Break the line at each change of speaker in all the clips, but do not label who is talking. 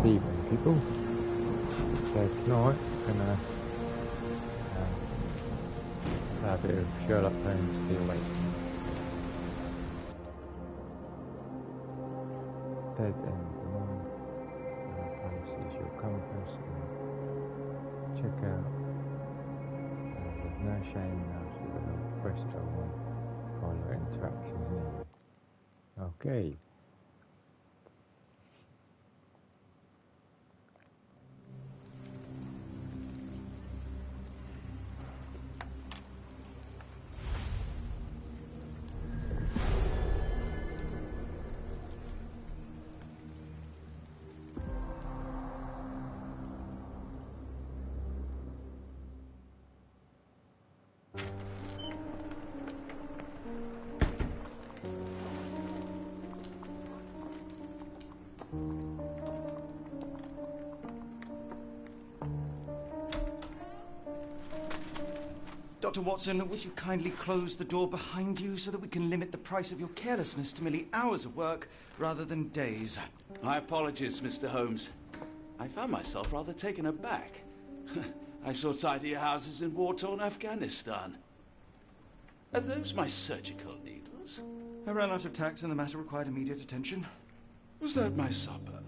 evening, people. So tonight I'm gonna play a bit of Sherlock Holmes The Awakening. Dead End the Morning places your compass and check out. There's no shame in us with a little presto on follow interactions in. Okay.
Dr. Watson, would you kindly close the door behind you so that we can limit the price of your carelessness to merely hours of work rather than days?
My apologies, Mr. Holmes. I found myself rather taken aback. I saw tidier houses in war-torn Afghanistan. Are those my surgical needles?
I ran out of tacks and the matter required immediate attention.
Was that my supper?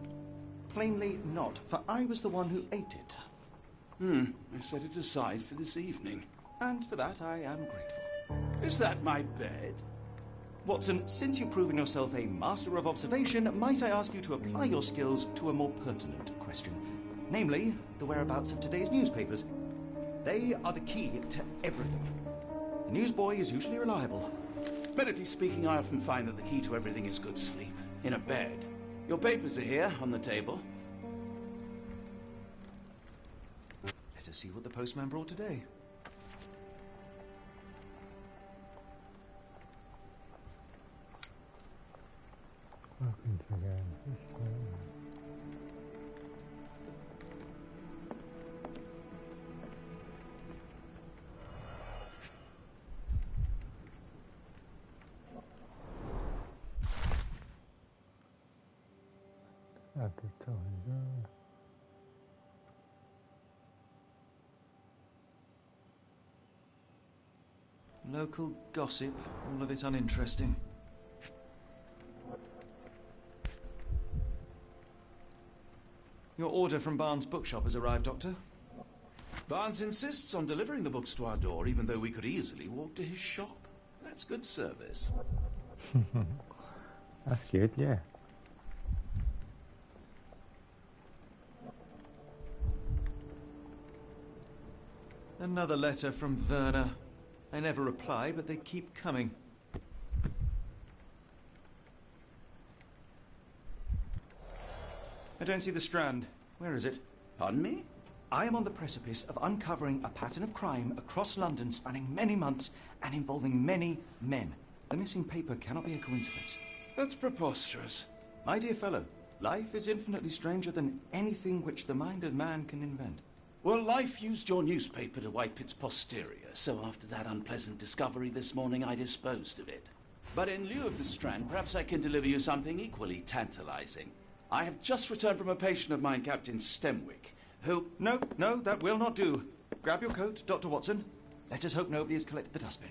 Plainly not, for I was the one who ate it.
I set it aside for this evening.
And for that I am grateful.
Is that my bed?
Watson, since you've proven yourself a master of observation, might I ask you to apply your skills to a more pertinent question? Namely, the whereabouts of today's newspapers. They are the key to everything. The newsboy is usually reliable.
Medically speaking, I often find that the key to everything is good sleep. In a bed. Your papers are here, on the table.
Let us see what the postman brought today.
Welcome to the game.
Local gossip, all of it uninteresting. Your order from Barnes' bookshop has arrived, Doctor.
Barnes insists on delivering the books to our door, even though we could easily walk to his shop. That's good service.
That's good, yeah.
Another letter from Werner. I never reply, but they keep coming. I don't see the Strand. Where is it?
Pardon me?
I am on the precipice of uncovering a pattern of crime across London spanning many months and involving many men. The missing paper cannot be a coincidence.
That's preposterous.
My dear fellow, life is infinitely stranger than anything which the mind of man can invent.
Well, life used your newspaper to wipe its posterior, so after that unpleasant discovery this morning, I disposed of it. But in lieu of the Strand, perhaps I can deliver you something equally tantalizing. I have just returned from a patient of mine, Captain Stemwick, who...
No, that will not do. Grab your coat, Dr. Watson. Let us hope nobody has collected the dustbin.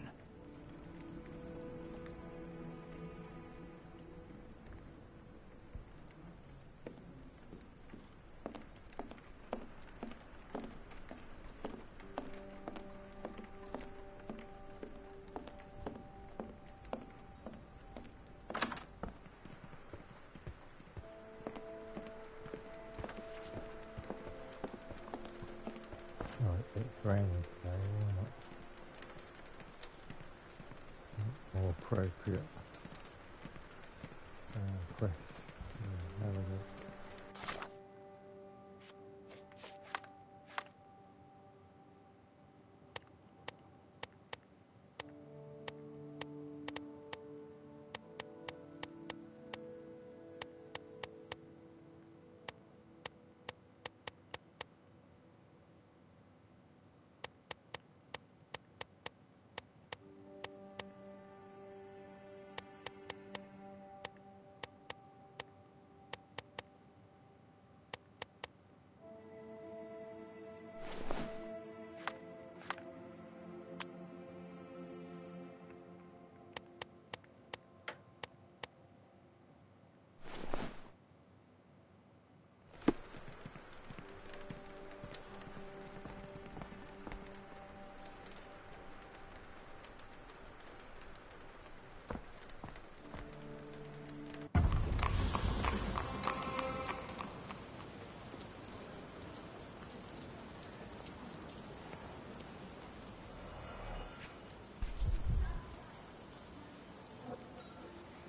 It's raining today, more appropriate quest. Have a look.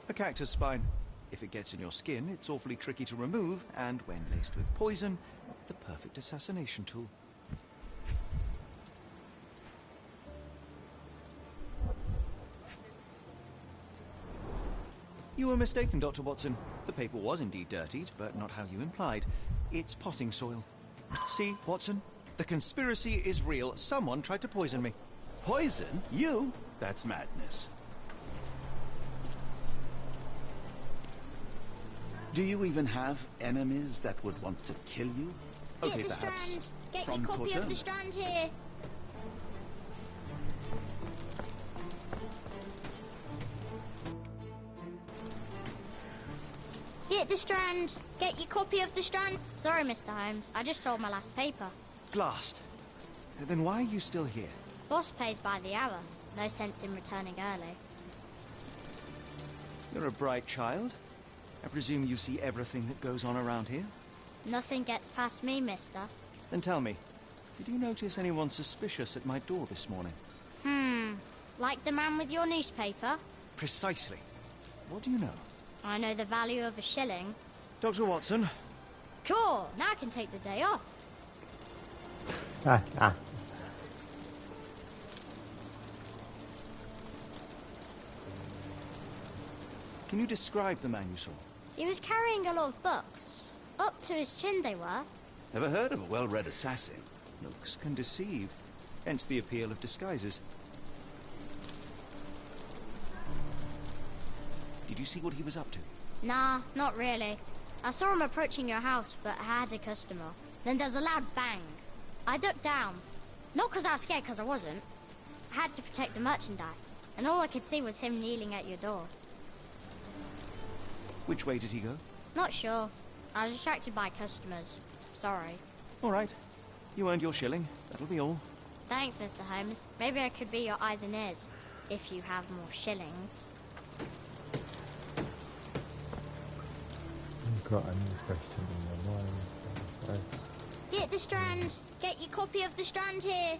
A cactus spine. If it gets in your skin, it's awfully tricky to remove, and when laced with poison, the perfect assassination tool. You were mistaken, Dr. Watson. The paper was indeed dirtied, but not how you implied. It's potting soil. See, Watson? The conspiracy is real. Someone tried to poison me.
Poison? You? That's madness. Do you even have enemies that would want to kill you? Okay,
Get the
perhaps
Strand. Get your
from
copy of
Cortona.
the Strand here. Get the Strand. Get your copy of the Strand. Sorry, Mr. Holmes. I just sold my last paper.
Blast. Then why are you still here?
Boss pays by the hour. No sense in returning early.
You're a bright child. I presume you see everything that goes on around here?
Nothing gets past me, mister.
Then tell me, did you notice anyone suspicious at my door this morning?
Like the man with your newspaper?
Precisely. What do you know?
I know the value of a shilling.
Dr. Watson,
Sure, now I can take the day off.
can you describe the man you saw?
He was carrying a lot of books. Up to his chin they were.
Never heard of a well-read assassin.
Looks can deceive, hence the appeal of disguises. Did you see what he was up to?
Nah, not really. I saw him approaching your house, but I had a customer. Then there's a loud bang. I ducked down. Not because I was scared, because I wasn't. I had to protect the merchandise. And all I could see was him kneeling at your door.
Which way did he go?
Not sure. I was distracted by customers. Sorry.
All right. You earned your shilling. That'll be all.
Thanks, Mr. Holmes. Maybe I could be your eyes and ears, if you have more shillings.
You've got a new question in your mind. So,
Get the Strand. Get your copy of the Strand here.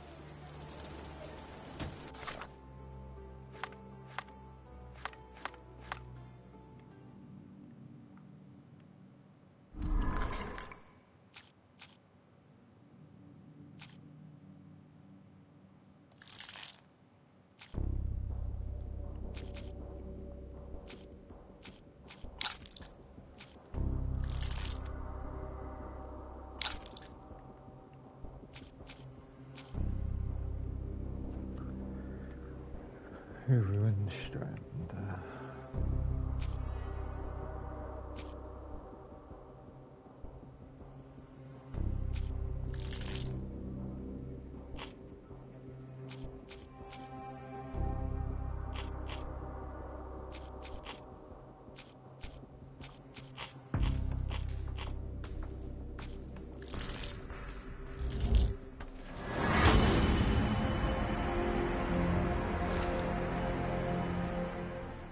who ruined Strand?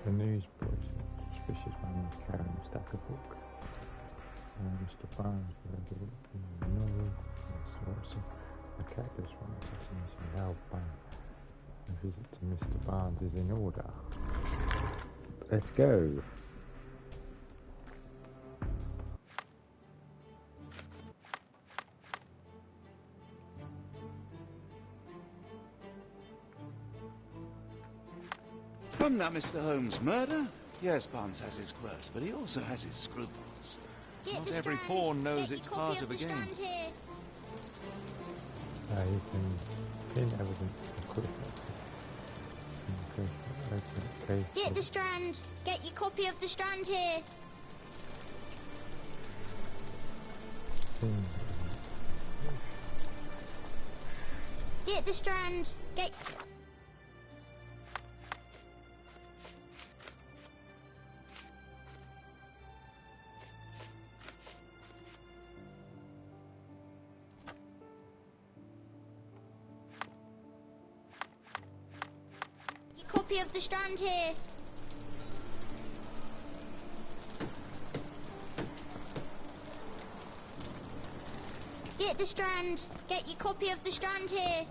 The news boys, suspicious man was carrying a stack of books. Mr. Barnes read the book from the novel. Mr. Watson, a cactus from assassination held by a visit to Mr. Barnes is in order. Let's go.
Come now, Mr. Holmes. Murder? Yes, Barnes has his quirks, but he also has his scruples.
Get
Not
the
every
Strand.
pawn knows
Get
it's
your
part
copy
of a
the
game.
Strand here.
You can pin evidence quicker. Okay.
Get the Strand. Get your copy of the Strand here. Get the Strand. Get... Your copy of the Strand here. Get the Strand. Get your copy of the Strand here.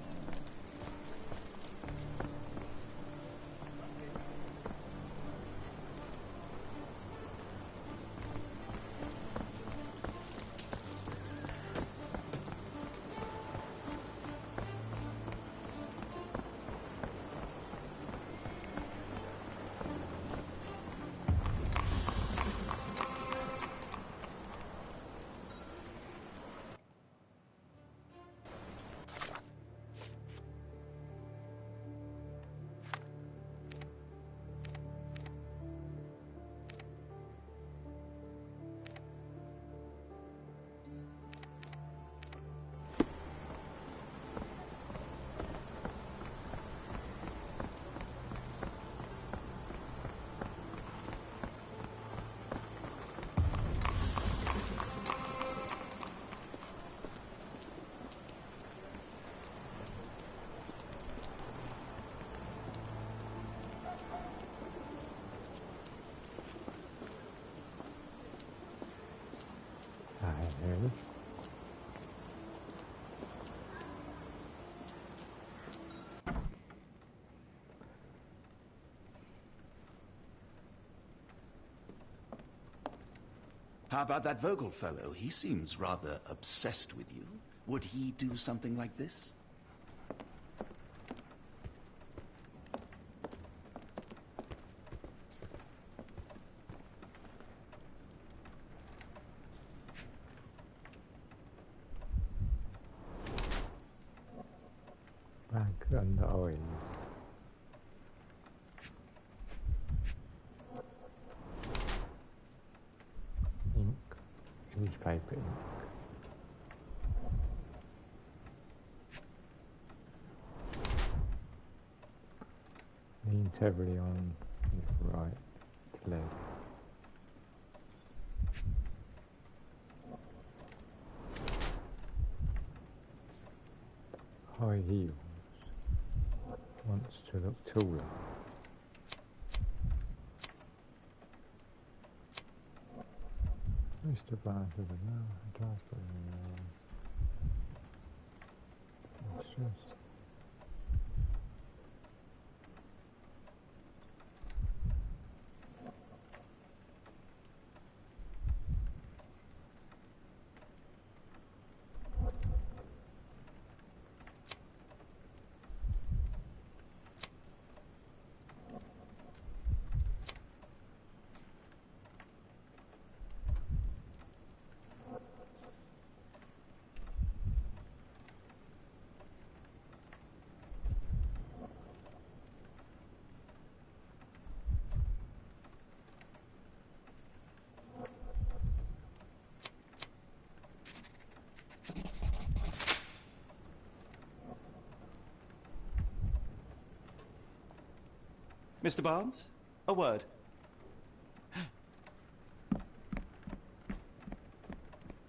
How about that Vogel fellow? He seems rather obsessed with you. Would he do something like this?
Bag under oils. Ink. Newspaper ink. Leans heavily on his right leg. High heels. Wants to look taller. Mr. Barnes with a no, it does put in the eyes. Stress.
Mr. Barnes, a word.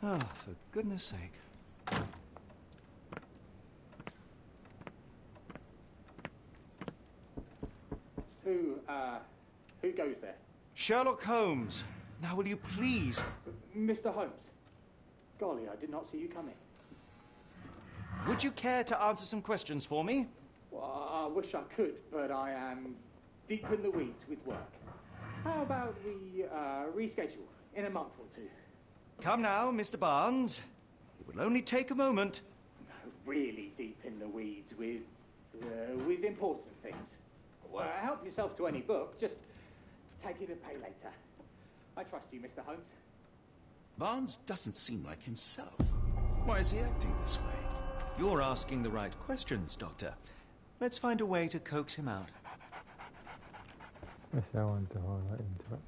Ah, for goodness sake.
Who goes there?
Sherlock Holmes. Now will you please...
Mr. Holmes. Golly, I did not see you coming.
Would you care to answer some questions for me?
Well, I wish I could, but I am deep in the weeds with work. How about we reschedule in a month or two?
Come now, Mr. Barnes. It will only take a moment.
Really deep in the weeds with important things. Well, help yourself to any book. Just take it and pay later. I trust you, Mr. Holmes.
Barnes doesn't seem like himself. Why is he acting this way?
You're asking the right questions, Doctor. Let's find a way to coax him out.
Yes, I want to highlight into it.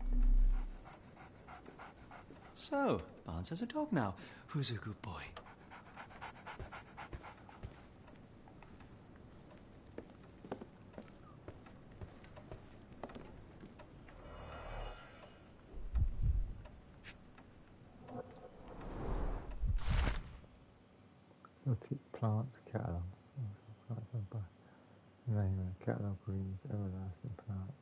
So, Barnes has a dog now. Who's a good boy?
Exotic plants catalogue. Name of the catalogue reads everlasting plants.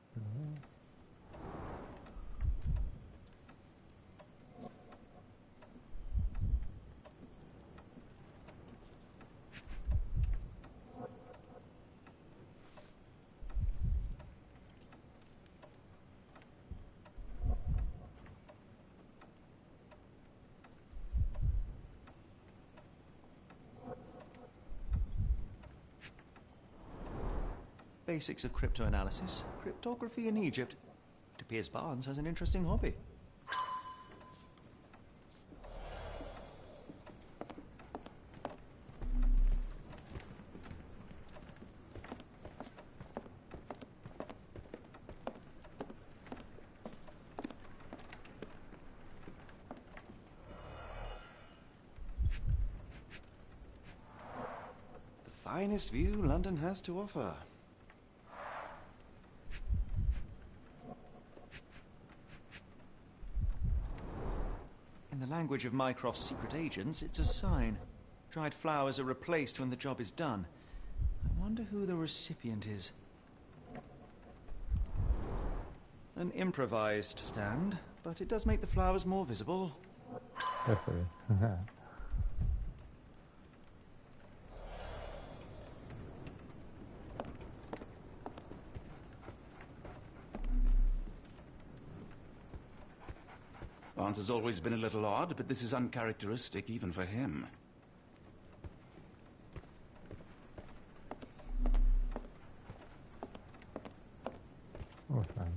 Basics of cryptoanalysis, cryptography in Egypt. It appears Barnes has an interesting hobby. The finest view London has to offer. In the language of Mycroft's secret agents, it's a sign. Dried flowers are replaced when the job is done. I wonder who the recipient is. An improvised stand, but it does make the flowers more visible.
Definitely.
Barnes has always been a little odd, but this is uncharacteristic even for him.
Oh, fine.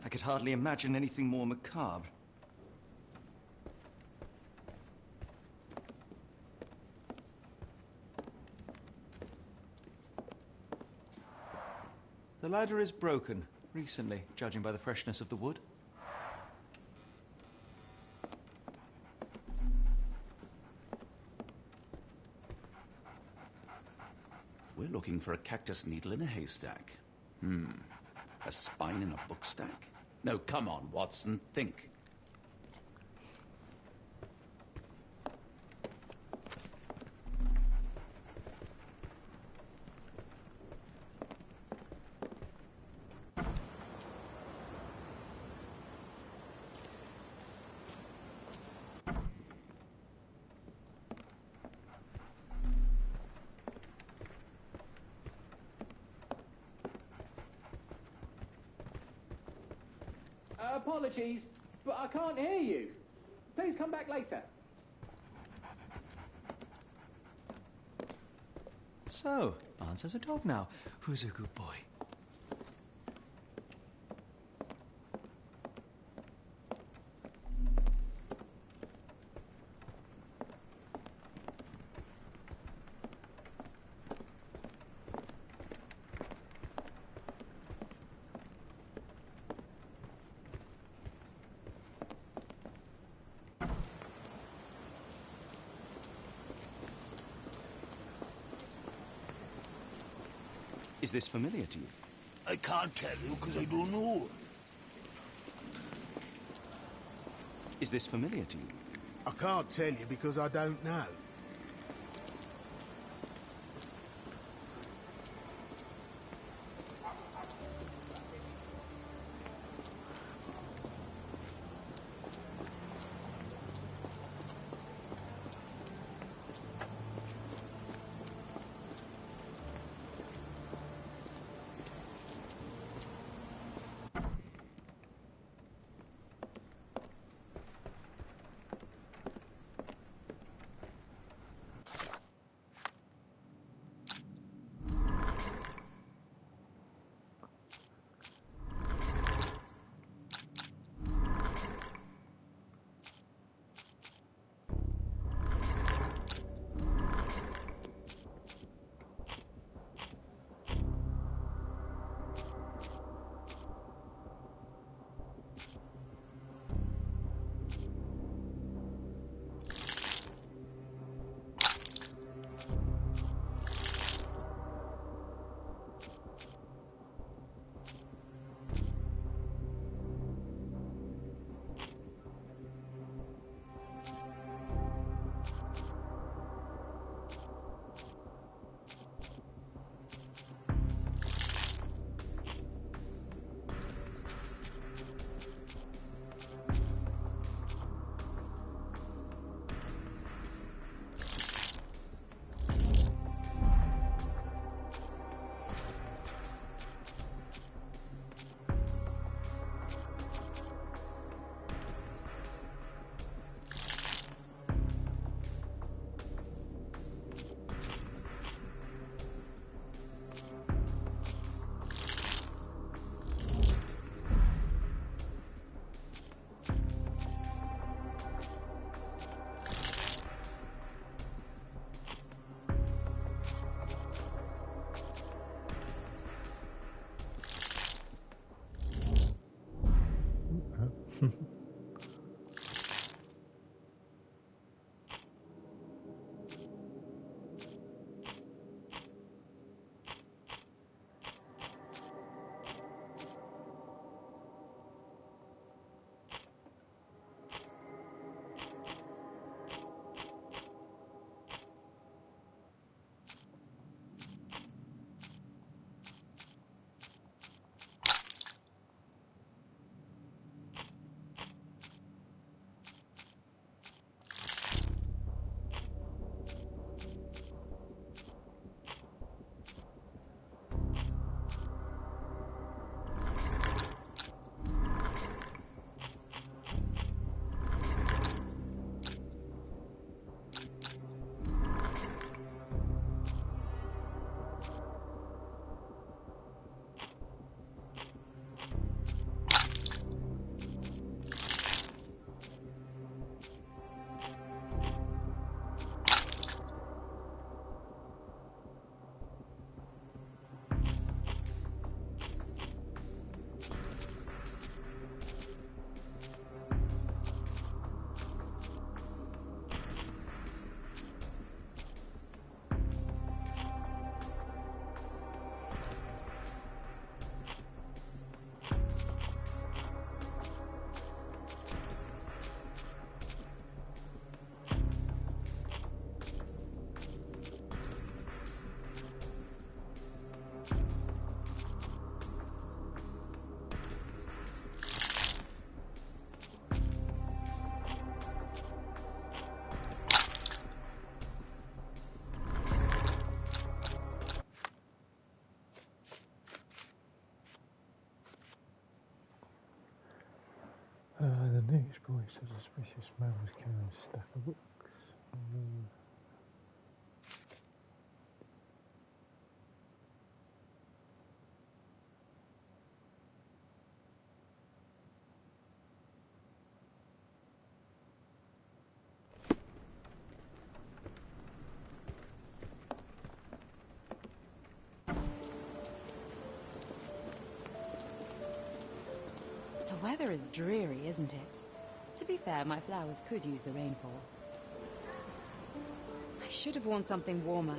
I could hardly imagine anything more macabre. The ladder is broken, recently, judging by the freshness of the wood.
We're looking for a cactus needle in a haystack. A spine in a book stack? No, come on, Watson, think.
Apologies, but I can't hear you. Please come back later.
So, Barnes has a dog now. Who's a good boy? Is this familiar to you?
I can't tell you because I don't know.
Is this familiar to you?
I can't tell you because I don't know.
weather is dreary, isn't it? To be fair, my flowers could use the rainfall. I should have worn something warmer.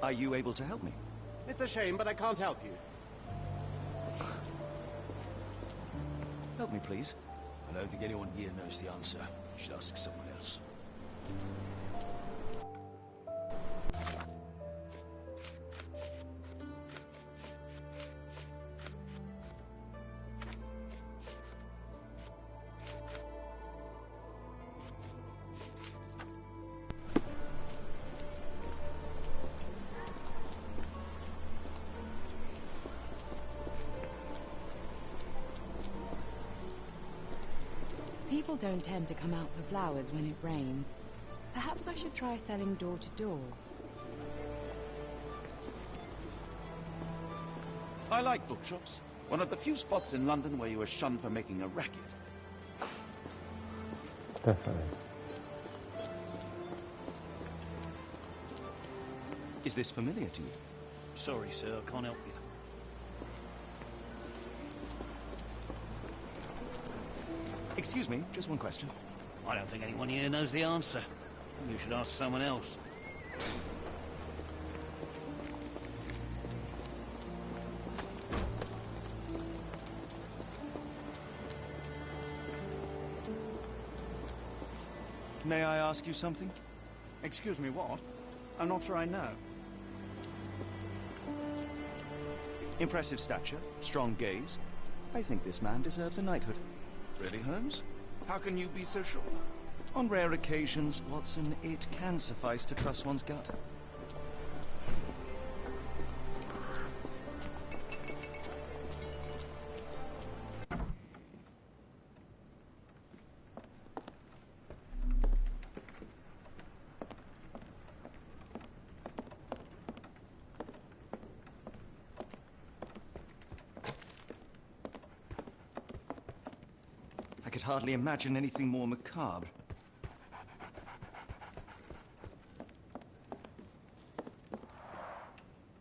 Are you able to help me?
It's a shame, but I can't help you.
Help me, please.
I don't think anyone here knows the answer. You should ask someone else.
People don't tend to come out for flowers when it rains. Perhaps I should try selling door to door.
I like bookshops. One of the few spots in London where you are shunned for making a racket.
Definitely.
Is this familiar to you?
Sorry, sir, I can't help you.
Excuse me, just one question.
I don't think anyone here knows the answer. You should ask someone else.
May I ask you something?
Excuse me, what? I'm not sure I know.
Impressive stature, strong gaze. I think this man deserves a knighthood.
Really, Holmes? How can you be so sure?
On rare occasions, Watson, it can suffice to trust one's gut. I could hardly imagine anything more macabre.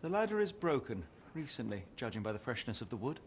The ladder is broken, recently, judging by the freshness of the wood.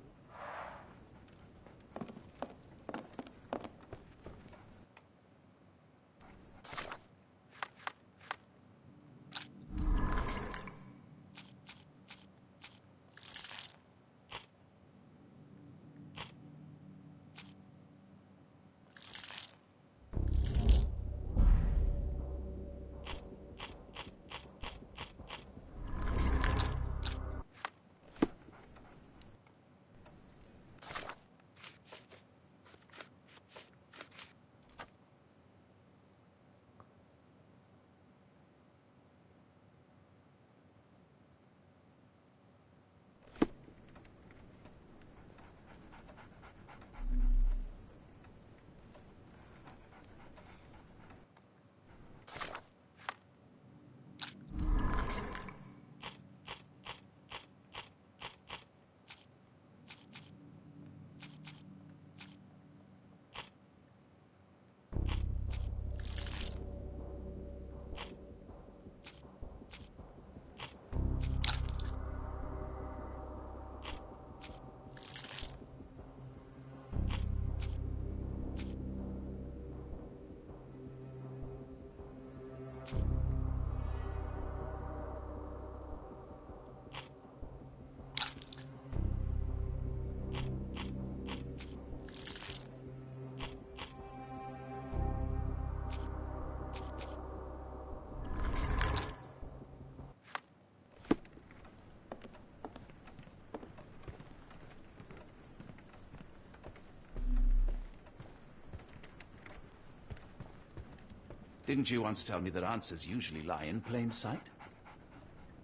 Didn't you once tell me that answers usually lie in plain sight?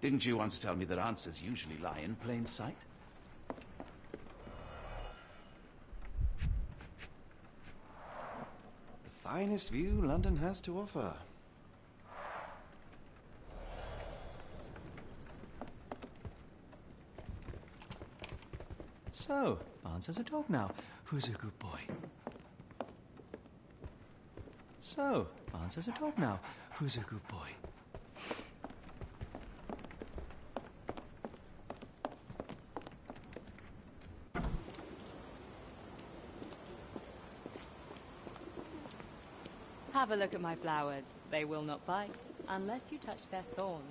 Didn't you once tell me that answers usually lie in plain sight?
The finest view London has to offer. So, Barnes has a dog now. Who's a good boy? So, Barnes has a dog now. Who's a good boy?
Have a look at my flowers. They will not bite unless you touch their thorns.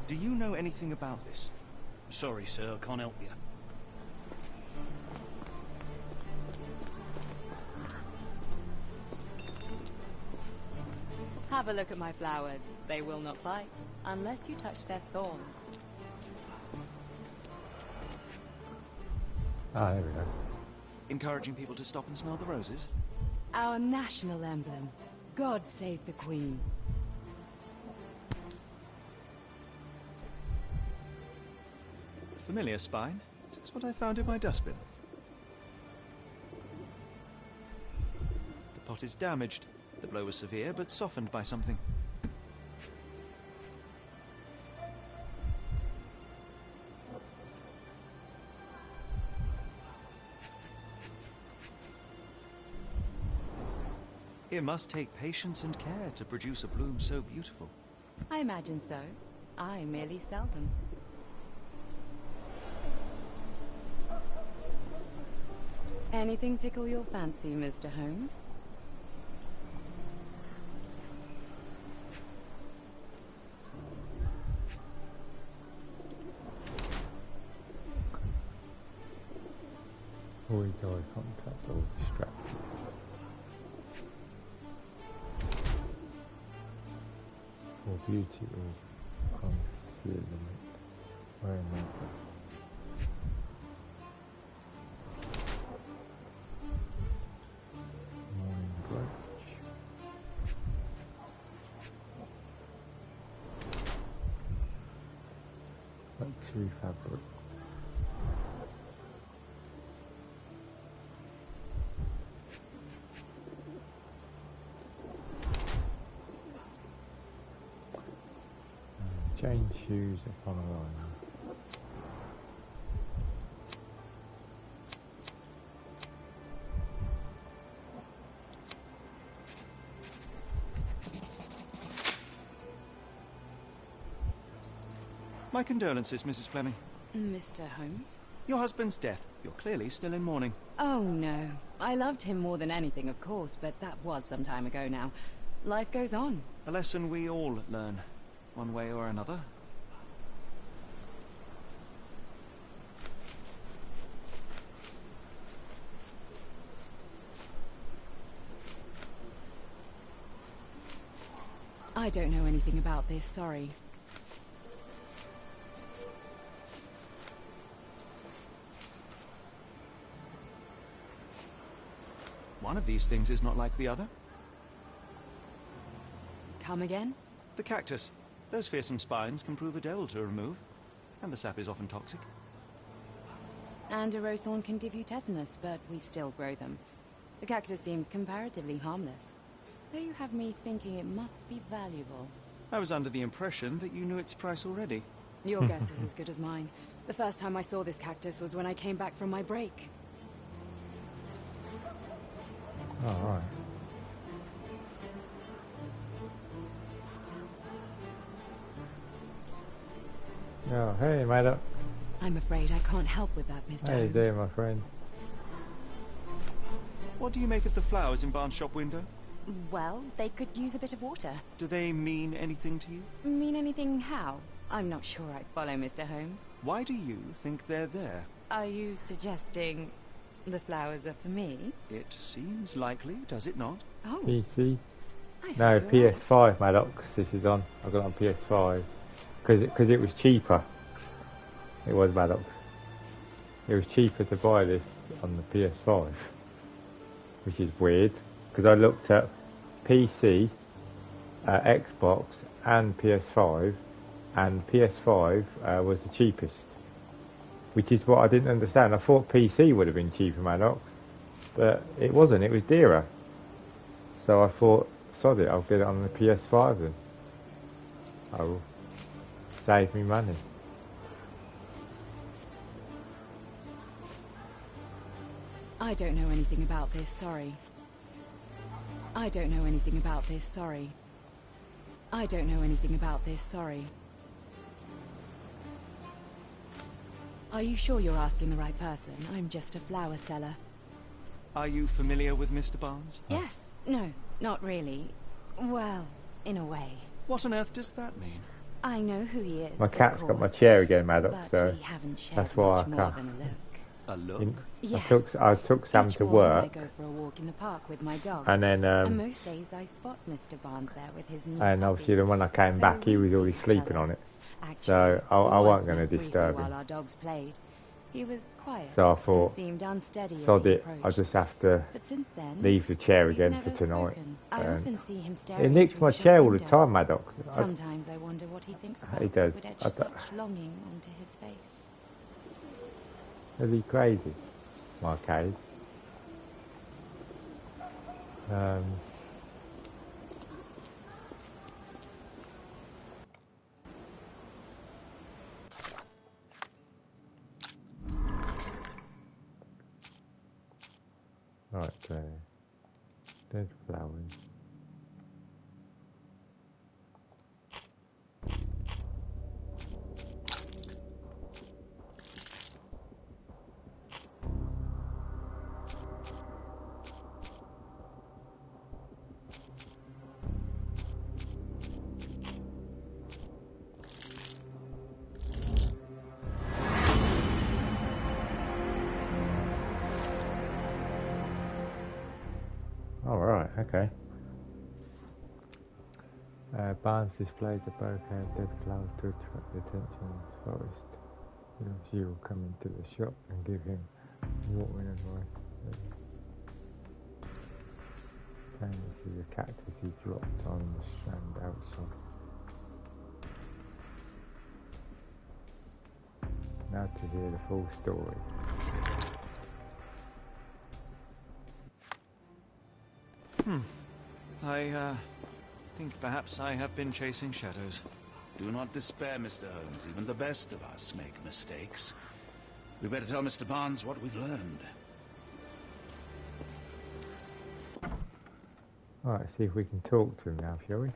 Do you know anything about this?
Sorry, sir, I can't help you.
Have a look at my flowers. They will not bite unless you touch their thorns.
Ah, there we go.
Encouraging people to stop and smell the roses?
Our national emblem. God save the Queen.
Familiar spine? Is this what I found in my dustbin? The pot is damaged. The blow was severe, but softened by something. It must take patience and care to produce a bloom so beautiful.
I imagine so. I merely sell them. Anything tickle your fancy, Mr. Holmes?
Avoid eye contact or distraction. For beauty or concealment. Wearing makeup. Morning brunch. Luxury fabric. Change shoes upon arrival.
My condolences, Mrs. Fleming.
Mr. Holmes?
Your husband's death. You're clearly still in mourning.
Oh, no. I loved him more than anything, of course, but that was some time ago now. Life goes on.
A lesson we all learn, one way or another.
I don't know anything about this, sorry.
One of these things is not like the other.
Come again?
The cactus. Those fearsome spines can prove a devil to remove, and the sap is often toxic.
And a rose thorn can give you tetanus, but we still grow them. The cactus seems comparatively harmless, though you have me thinking it must be valuable.
I was under the impression that you knew its price already.
Your guess is as good as mine. The first time I saw this cactus was when I came back from my break.
Oh, right. Oh, hey, Maddox.
I'm afraid I can't help with that, Mr.
How you
Holmes.
doing, my friend?
What do you make of the flowers in Barnes' shop window?
Well, they could use a bit of water.
Do they mean anything to you?
Mean anything how? I'm not sure I follow, Mr. Holmes.
Why do you think they're there?
Are you suggesting the flowers are for me?
It seems likely, does it not?
Oh,
PC?
I hope
No,
you're right.
PS5, Maddox. This is on. I got it on PS5 because it was cheaper. It was, Maddox. It was cheaper to buy this on the PS5. which is weird because I looked at PC, Xbox, and PS5, and PS5 was the cheapest, which is what I didn't understand. I thought PC would have been cheaper, Maddox, but it wasn't. It was dearer. So I thought, sod it, I'll get it on the PS5 then. I'll save me money.
I don't know anything about this, sorry. I don't know anything about this, sorry. I don't know anything about this, sorry. Are you sure you're asking the right person? I'm just a flower seller.
Are you familiar with Mr. Barnes?
Yes. No, not really. Well, in a way.
What on earth does that mean?
I know who he is.
My cat's got my chair again, Maddox, so that's why I can't.
A look?
Yes.
I took Sam to work.
I go for a walk in the park with my dog.
And then
and most days I spot Mr. Barnes there with his new
and obviously then when I came back he was already sleeping on it.
Actually,
So I wasn't going to disturb
while
him.
our dogs played. He was quiet.
So I thought,
seemed unsteady as
sod
he
it,
approached.
I'll just have to
But since then,
leave the chair
we've
again
never
for tonight.
spoken. I often see him
It
staring
nicks
through
my
the shop
chair all the
window.
time, Maddox.
Sometimes I wonder what he thinks about
He does.
would etch
I
such longing onto his face.
Is he crazy? My cave. Right there. Dead flowers. Alright, okay. Barnes displays a bouquet of dead flowers to attract the attention of the florist. She will come into the shop and give him watering advice. Famously, the cactus he dropped on the strand outside. Now to hear the full story.
I think perhaps I have been chasing shadows.
Do not despair, Mr. Holmes. Even the best of us make mistakes. We better tell Mr. Barnes what we've learned.
Alright, see if we can talk to him now, shall we?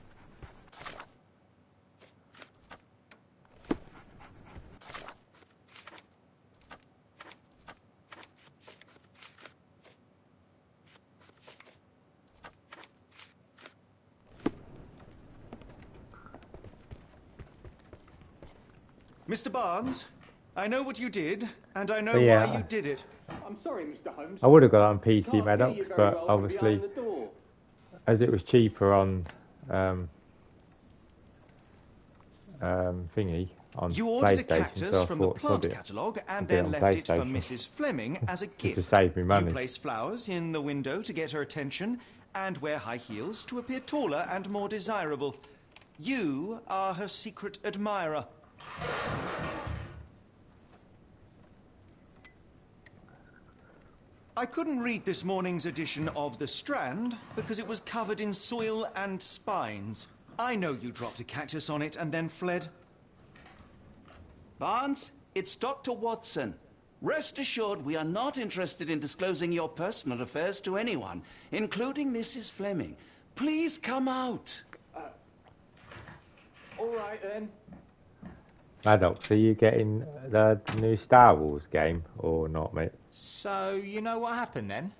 Mr. Barnes, I know what you did, and I know
Yeah.
why you did it.
I'm sorry, Mr. Holmes.
I would have got it on PC,
Can't hear
Maddox,
you very
but
well from
obviously,
behind the door.
as it was cheaper on thingy, on
You ordered a
PlayStation,
cactus
so I
from the
thought,
plant
sod it,
catalogue and
I'll get
then
on
left it for
PlayStation.
Mrs. Fleming as a
just
gift.
to save me money.
You place flowers in the window to get her attention and wear high heels to appear taller and more desirable. You are her secret admirer. I couldn't read this morning's edition of The Strand because it was covered in soil and spines. I know you dropped a cactus on it and then fled.
Barnes, it's Dr. Watson. Rest assured we are not interested in disclosing your personal affairs to anyone, including Mrs. Fleming. Please come out.
All right, then.
Maddox, are you getting the new Star Wars game or not, mate?
So, you know what happened then?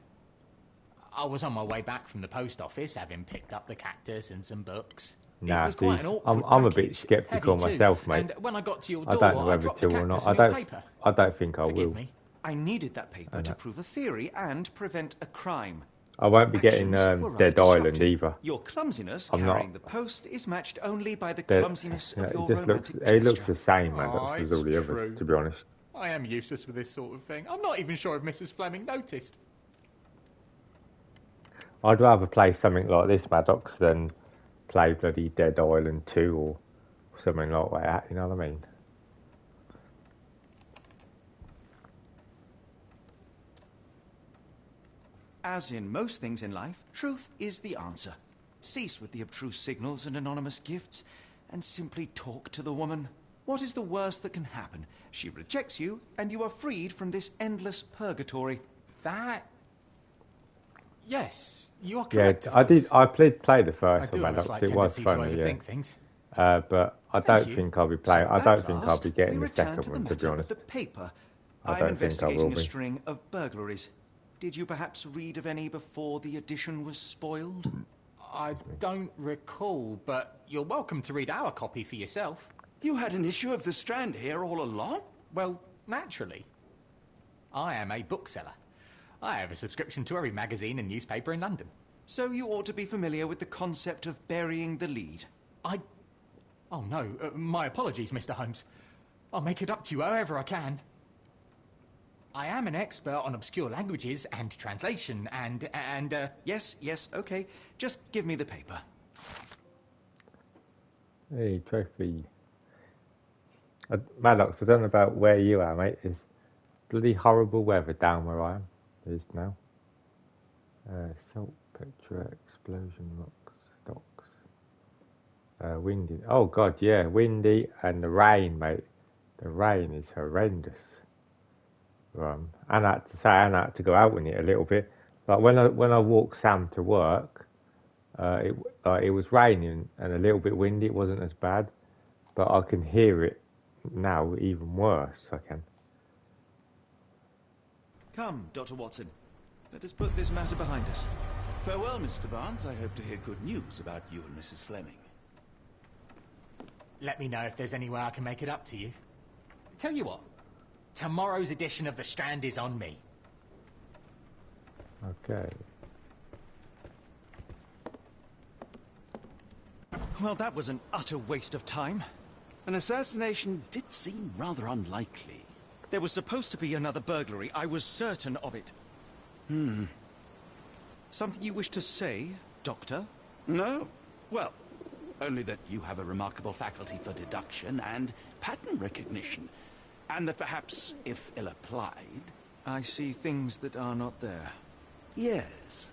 I was on my way back from the post office, having picked up the cactus and some books.
Nah,
it was quite
dude,
an awkward
I'm a bit
package,
sceptical
heavy too.
myself, mate.
And when I got to your
I
door,
don't know
I
whether
dropped
to
the
or
cactus
not.
in your paper.
I don't think I
Forgive
will.
me.
I needed that paper to prove a theory and prevent a crime.
I won't be getting
Actions were rather
Dead Island
disruptive.
either.
Your clumsiness
I'm not.
carrying the post is matched only by the
That-
clumsiness
you know,
of your
it just looks,
romantic
it looks
gesture.
the same, Maddox, as all the
it's
others,
true.
to be honest.
I am useless with this sort of thing. I'm not even sure if Mrs. Fleming noticed.
I'd rather play something like this, Maddox, than play bloody Dead Island 2 or something like that, you know what I mean?
As in most things in life, truth is the answer. Cease with the abstruse signals and anonymous gifts, and simply talk to the woman. What is the worst that can happen? She rejects you, and you are freed from this endless purgatory.
That... Yes, you are
Yeah,
correct.
I did. I played the
I
first
do
one,
have a
Maddox.
slight
It was
tendency to
funny,
overthink
yeah.
things.
But I
Thank
don't
you.
think I'll be playing.
So
I don't
at
think I'll
last,
be getting
we
the
return
second
to the
one, to be
matter of
honest.
the paper.
I
I'm
don't think I
investigating
will
a
be.
string of burglaries. Did you perhaps read of any before the edition was spoiled?
I don't recall, but you're welcome to read our copy for yourself.
You had an issue of The Strand here all along?
Well, naturally. I am a bookseller. I have a subscription to every magazine and newspaper in London.
So you ought to be familiar with the concept of burying the lead.
Oh no, my apologies, Mr. Holmes. I'll make it up to you however I can. I am an expert on obscure languages and translation and
Yes, okay. Just give me the paper.
Hey, trophy. Maddox, I don't know about where you are, mate. It's bloody horrible weather down where I am. It is now. Salt, Petra, explosion, rocks, docks. Windy. Oh, God, yeah. Windy and the rain, mate. The rain is horrendous. And I had to go out in it a little bit. Like when I walked Sam to work, it was raining and a little bit windy. It wasn't as bad, but I can hear it now even worse. I can.
Come, Dr. Watson. Let us put this matter behind us.
Farewell, Mr. Barnes. I hope to hear good news about you and Mrs. Fleming.
let me know if there's any way I can make it up to you. Tell you what, tomorrow's edition of The Strand is on me.
Okay.
Well, that was an utter waste of time.
An assassination did seem rather unlikely.
There was supposed to be another burglary. I was certain of it. Something you wish to say, Doctor?
No? Well, only that you have a remarkable faculty for deduction and pattern recognition. And that perhaps, if ill-applied...
I see things that are not there.
Yes.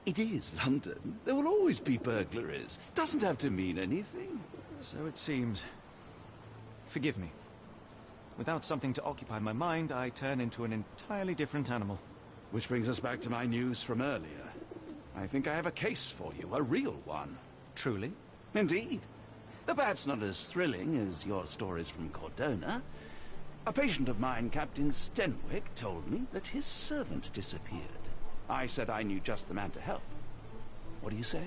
It is London. There will always be burglaries. Doesn't have to mean anything.
So it seems. Forgive me. Without something to occupy my mind, I turn into an entirely different animal.
Which brings us back to my news from earlier. I think I have a case for you, a real one.
Truly?
Indeed. Though perhaps not as thrilling as your stories from Cordona. A patient of mine, Captain Stenwick, told me that his servant disappeared. I said I knew just the man to help. What do you say?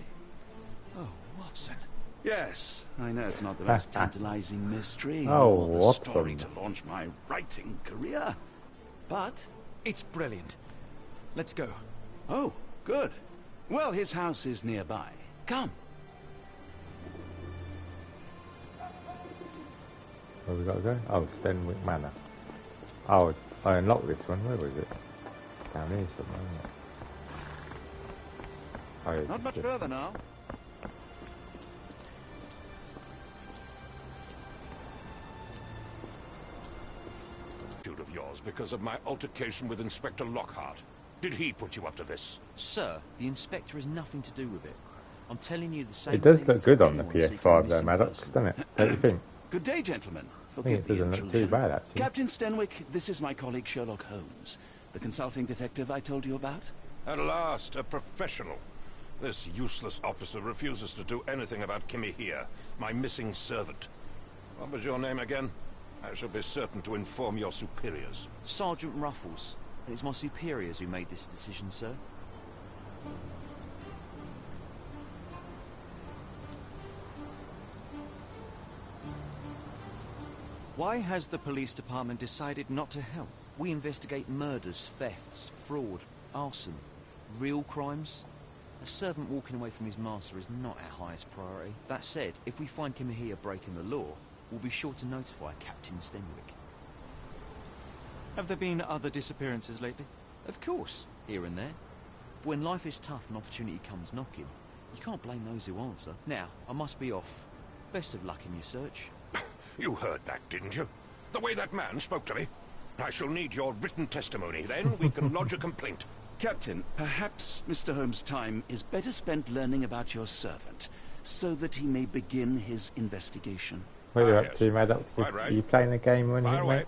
Oh, Watson.
Yes, I know it's not the most tantalizing mystery
Oh,
or the
Watson.
story to launch my writing career. But...
It's brilliant. Let's go.
Oh, good. Well, his house is nearby. Come.
Where we got to go? Oh, Stenwick Manor. Oh, I unlocked this one. Where was it? Down here somewhere, isn't it? Oh, yeah,
Not much
yeah.
further now.
Of yours because of my altercation with Inspector Lockhart. Did he put you up to this?
Sir, the inspector has nothing to do with it. I'm telling you the same
It does
thing
look
to
good on the
anyone seeking a
PS5 there,
missing
Maddox,
person.
doesn't it? Don't you think?
Good day, gentlemen.
I think it doesn't look too bad, actually.
Captain Stenwick, this is my colleague Sherlock Holmes, the consulting detective I told you about.
At last, a professional. This useless officer refuses to do anything about Kimmy here, my missing servant. What was your name again? I shall be certain to inform your superiors.
Sergeant Ruffles. And it's my superiors who made this decision, sir.
Why has the police department decided not to help?
We investigate murders, thefts, fraud, arson. Real crimes. A servant walking away from his master is not our highest priority. That said, if we find Kimahia breaking the law, we'll be sure to notify Captain Stenwick.
Have there been other disappearances lately?
Of course, here and there. But when life is tough and opportunity comes knocking, you can't blame those who answer. Now, I must be off. Best of luck in your search.
You heard that, didn't you? The way that man spoke to me. I shall need your written testimony. Then we can lodge a complaint.
Captain, perhaps Mr. Holmes' time is better spent learning about your servant, so that he may begin his investigation.
What are you up
yes.
to, mate?
Quite right.
Are you playing a game or anything,
Fire away.
mate?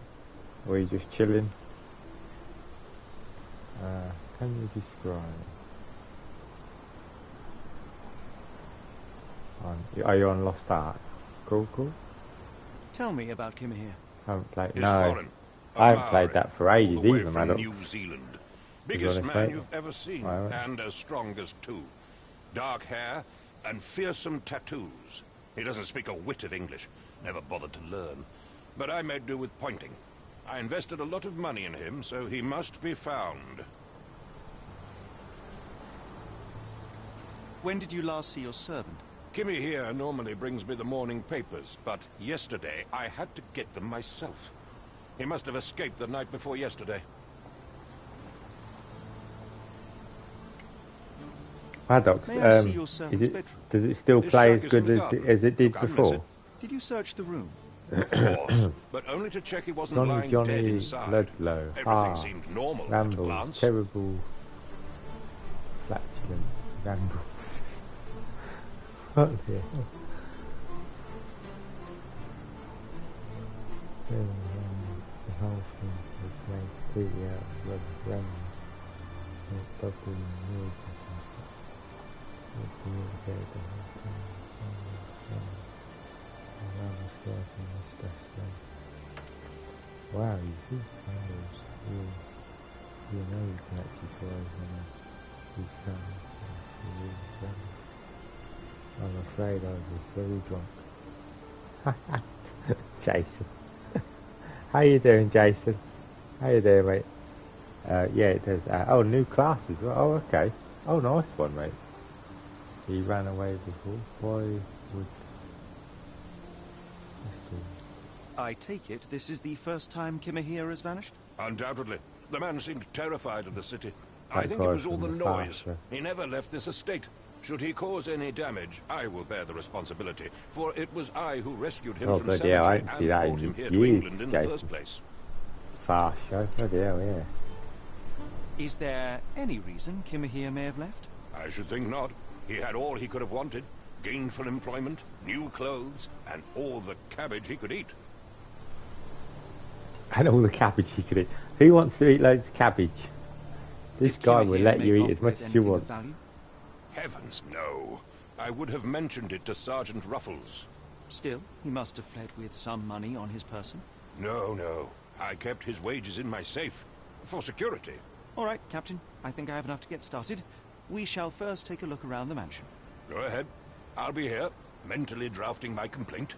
Or are you just chilling? Can you describe? Are you on Lost Ark? Cool.
Tell me about Kimahir.
Haven't played.
He's
No,
foreign.
I haven't played that for ages
all the way
either,
from
mate.
New Zealand. Biggest
honest,
man
mate.
you've ever seen,
Right.
and as strong as two. Dark hair and fearsome tattoos. He doesn't speak a whit of English. Never bothered to learn. But I made do with pointing. I invested a lot of money in him, so he must be found.
When did you last see your servant?
Kimmy here normally brings me the morning papers, but yesterday I had to get them myself. He must have escaped the night before yesterday.
Paddock,
May I see your servant's bedroom?
does it still
His
play
shack
as
is in
good
the garden.
as it did
Look, I'll miss
before?
it.
Did you search the room?
Of course, but only to check he wasn't lying dead inside.
Ludlow,
Everything seemed normal at a
rambles,
glance.
terrible, flatulence, rambles. What the hell? The whole thing was made completely out of rubber rambles. It's bubbling noise. It's communicated the whole time. Wow, you see flowers. You know you can actually fly when you come. I'm afraid I was very drunk. Jason. How you doing, Jason? How you doing, mate? Yeah, it does. Oh, new classes. Oh, okay. Oh, nice one, mate. He ran away before. Why would...
I take it this is the first time Kimahir has vanished?
Undoubtedly. The man seemed terrified of the city.
Thank
I think it
God
was all
for
the
the
noise.
faster.
He never left this estate. Should he cause any damage, I will bear the responsibility, for it was I who rescued him
Oh,
from
bloody hell, I
savagery
didn't see
and
that
brought
in
him here to
years,
England in the
Jason.
first place.
Fast show? Bloody hell, yeah.
Is there any reason Kimahir may have left?
I should think not. He had all he could have wanted. Gainful employment, new clothes, and all the cabbage he could eat.
And all the cabbage he could eat. Who wants to eat loads of cabbage? This
Did
guy will
Kimahir
let
make
you eat
off
as much
with
as you
anything
want.
of value?
Heavens, no. I would have mentioned it to Sergeant Ruffles.
Still, he must have fled with some money on his person.
No. I kept his wages in my safe. For security.
All right, Captain. I think I have enough to get started. We shall first take a look around the mansion.
Go ahead. I'll be here, mentally drafting my complaint.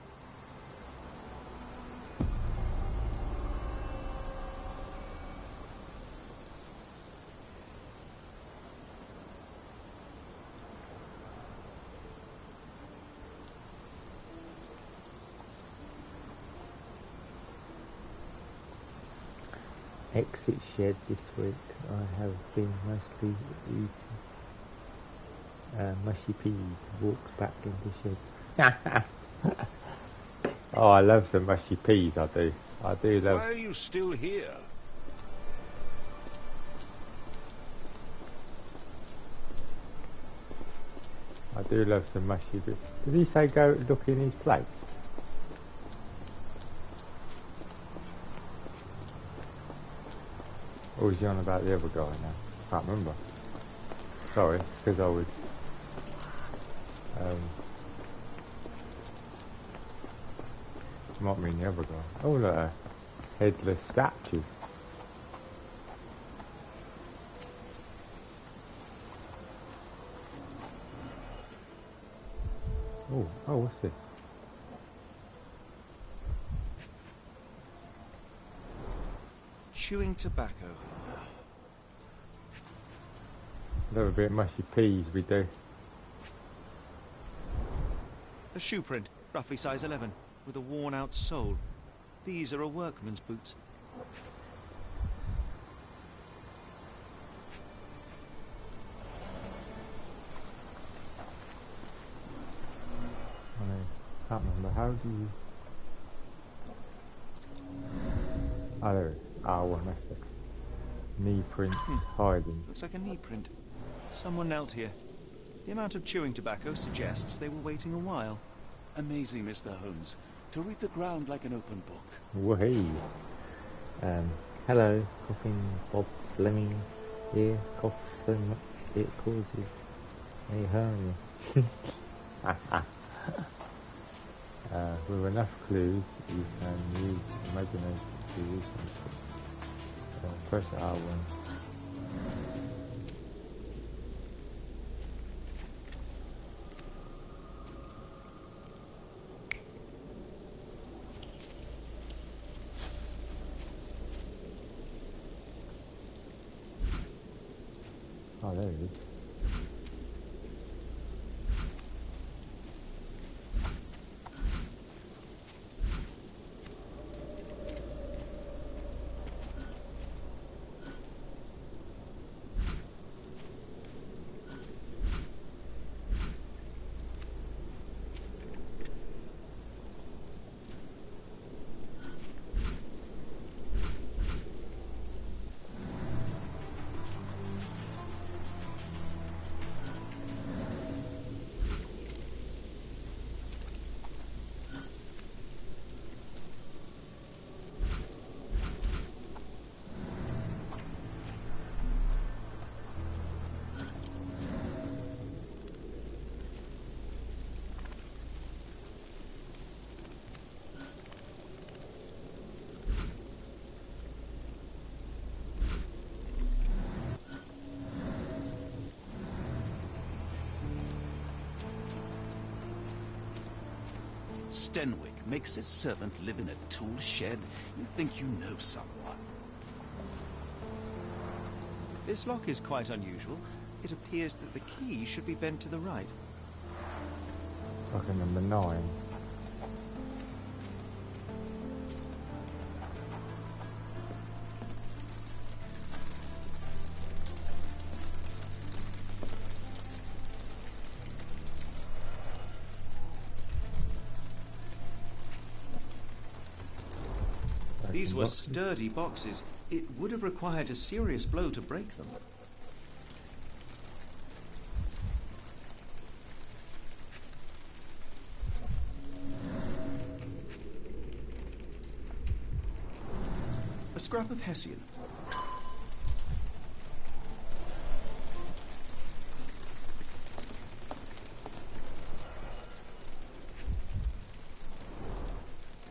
Exit shed this week. I have been mostly eating mushy peas. Walked back into shed. Oh, I love some mushy peas. I do love.
Why are you still here?
I do love some mushy peas. Did he say go look in his place? Or was he on about the other guy now? Can't remember. Sorry, because I was... Might mean the other guy. Oh, look, a headless statue. Oh, what's this?
Chewing tobacco.
A little bit of mushy peas we do.
A shoe print, roughly size 11, with a worn-out sole. These are a workman's boots.
can't remember. How do you... Oh, there it is. R1, that's it. Knee prints hiding.
Looks like a knee print. Someone knelt here. The amount of chewing tobacco suggests they were waiting a while.
Amazing, Mr. Holmes. To read the ground like an open book.
Wahey. Hello, coughing Bob Fleming here. Cough so much it causes a hernia. With enough clues, you can use imagination to use them. Press R1. Oh, there it is.
Stenwick makes his servant live in a tool shed. You think you know someone.
This lock is quite unusual. It appears that the key should be bent to the right.
Like a number 9.
These were sturdy boxes. It would have required a serious blow to break them. A scrap of Hessian.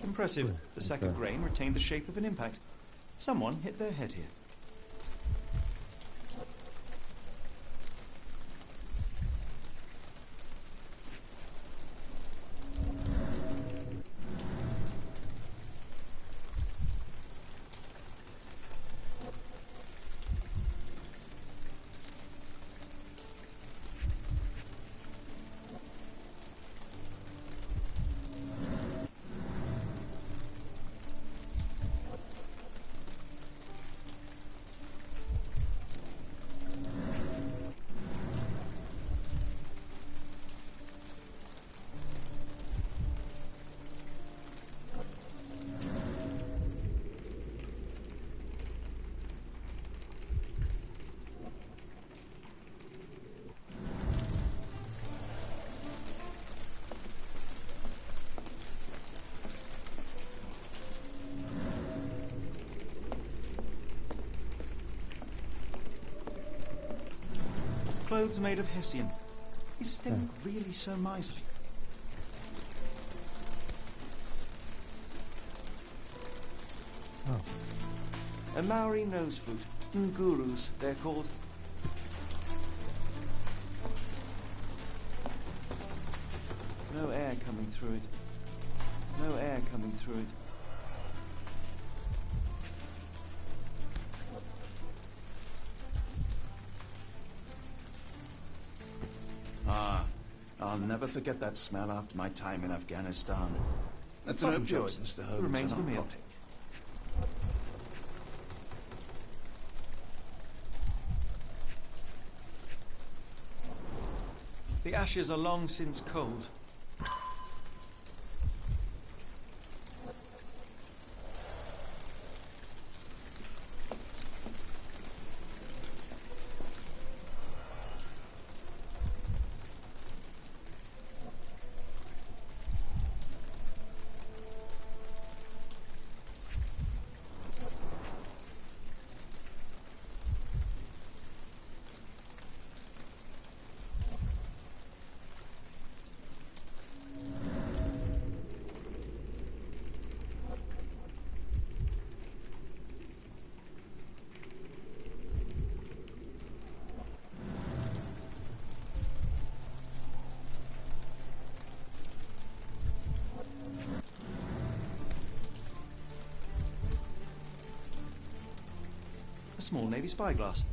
Impressive. The sack of grain retained the shape of an impact. Someone hit their head here. Clothes made of Hessian. Is Stenwick really so miserly?
Oh.
A Maori nose flute. Ngurus, they're called. No air coming through it. No air coming through it.
I'll never forget that smell after my time in Afghanistan. That's
Bottom
an opioid,
jokes.
Mr. Holmes.
Remains
an
of a meal.
narcotic.
The ashes are long since cold. A small Navy spyglass.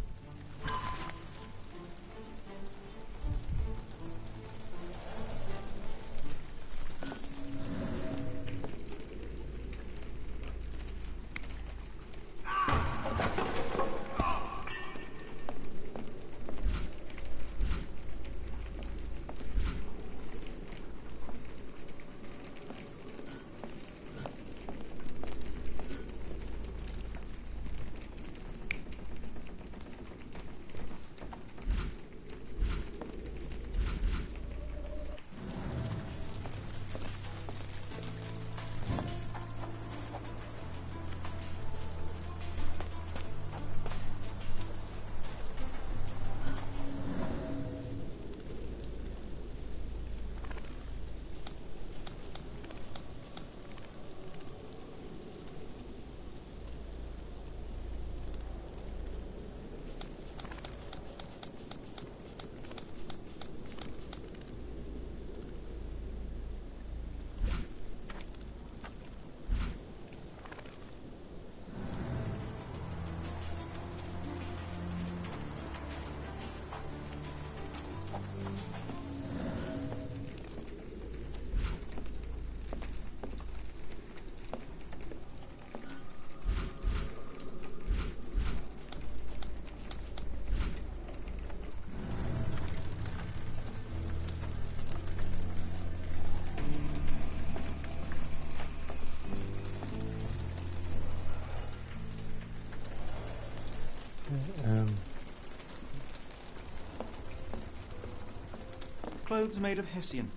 Clothes made of Hessian.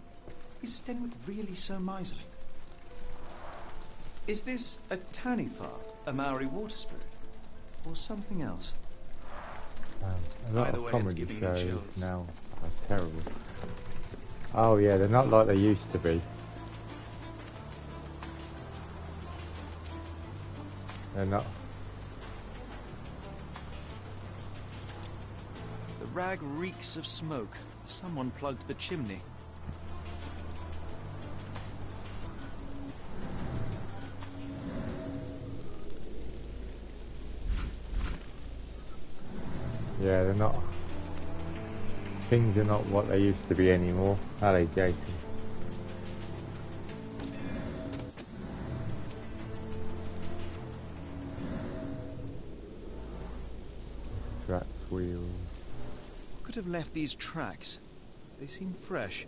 Is Stenwick really so miserly? Is this a Tanifar, a Maori water spirit, or something else?
A lot
Either
of
way, it's
comedy
giving me
shows
chills.
now are terrible. Oh yeah, they're not like they used to be. They're not.
The rag reeks of smoke. Someone plugged the chimney.
Yeah, they're not. Things are not what they used to be anymore, are they, Jason? Tracks, wheels.
What could have left these tracks? They seem fresh.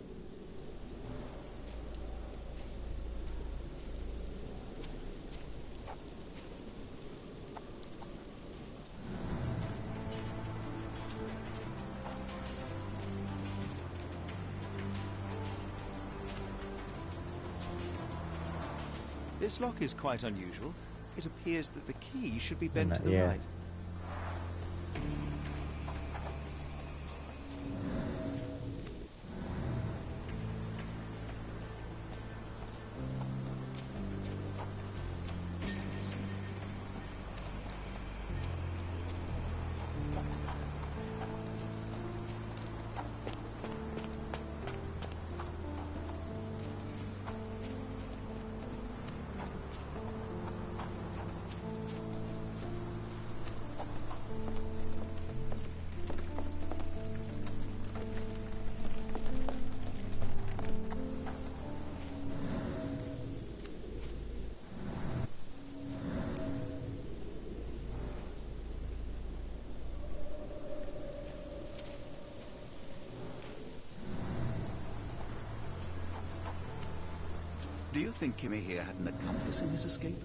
This lock is quite unusual. It appears that the key should be bent to the
Yeah.
right.
Do you think Kimmy here had an accomplice in his escape?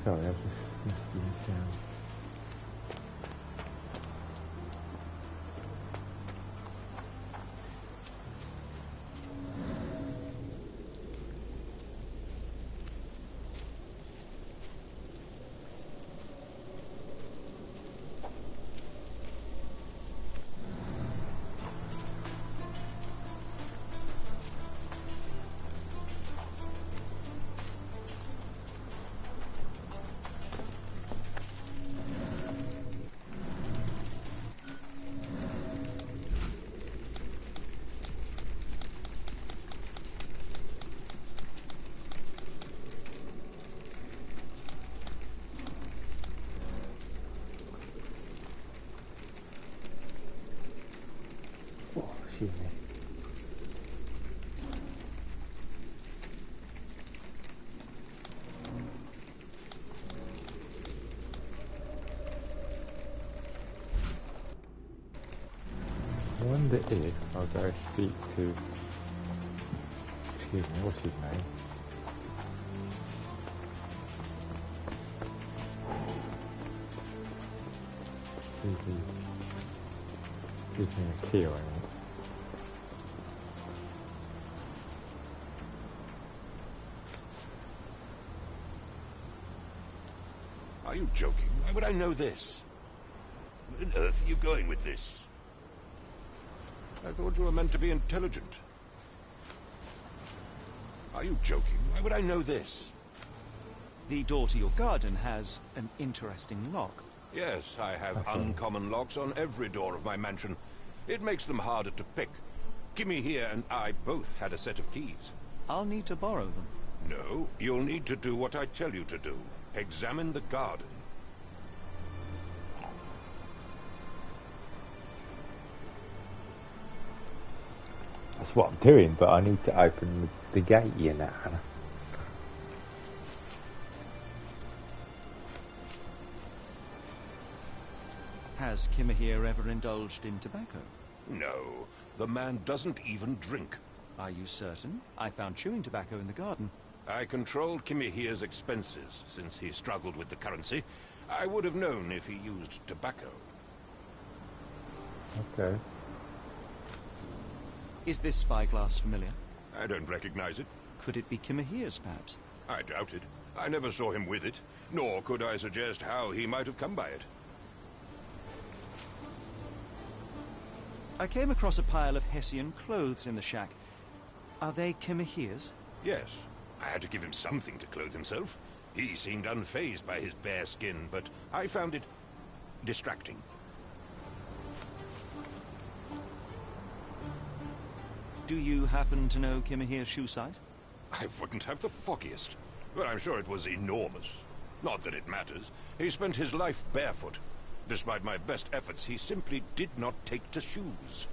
Sorry, I was just listening to sound. Oh, excuse me. I wonder if I'll go speak to, excuse me, what's his name? See if he gives me a key or anything.
Are you joking? Why would I know this? Where on earth are you going with this? I thought you were meant to be intelligent. Are you joking? Why would I know this?
The door to your garden has an interesting lock.
Yes, I have uncommon locks on every door of my mansion. It makes them harder to pick. Kimmy here and I both had a set of keys.
I'll need to borrow them.
No, you'll need to do what I tell you to do. Examine the garden.
That's what I'm doing, but I need to open the gate, you know.
Has Kimahir ever indulged in tobacco?
No, the man doesn't even drink.
Are you certain? I found chewing tobacco in the garden.
I controlled Kimihir's expenses since he struggled with the currency. I would have known if he used tobacco.
Okay.
Is this spyglass familiar?
I don't recognize it.
Could it be Kimahir's, perhaps?
I doubt it. I never saw him with it, nor could I suggest how he might have come by it.
I came across a pile of Hessian clothes in the shack. Are they Kimahir's?
Yes. I had to give him something to clothe himself. He seemed unfazed by his bare skin, but I found it distracting.
Do you happen to know Kimahir's shoe size?
I wouldn't have the foggiest, but I'm sure it was enormous. Not that it matters. He spent his life barefoot. Despite my best efforts, he simply did not take to shoes.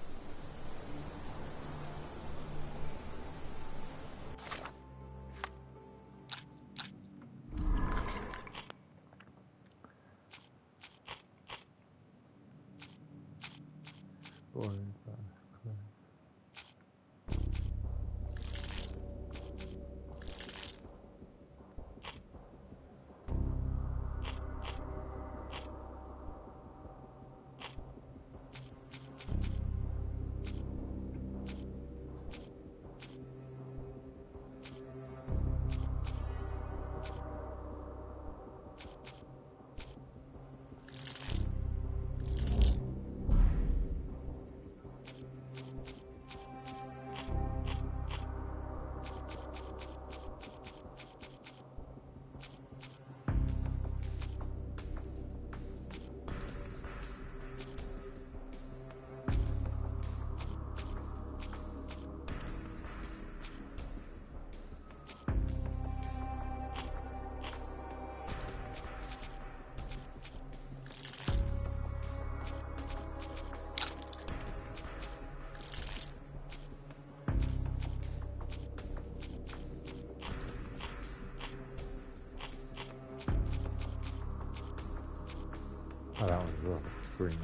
Oh, that was rough. Brilliant.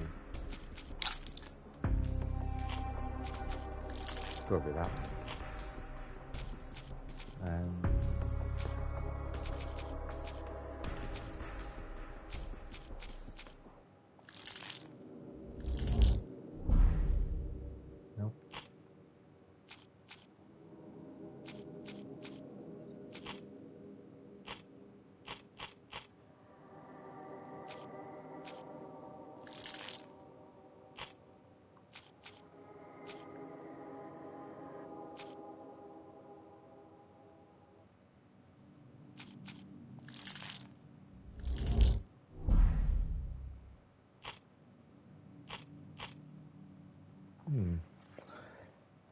Got it up.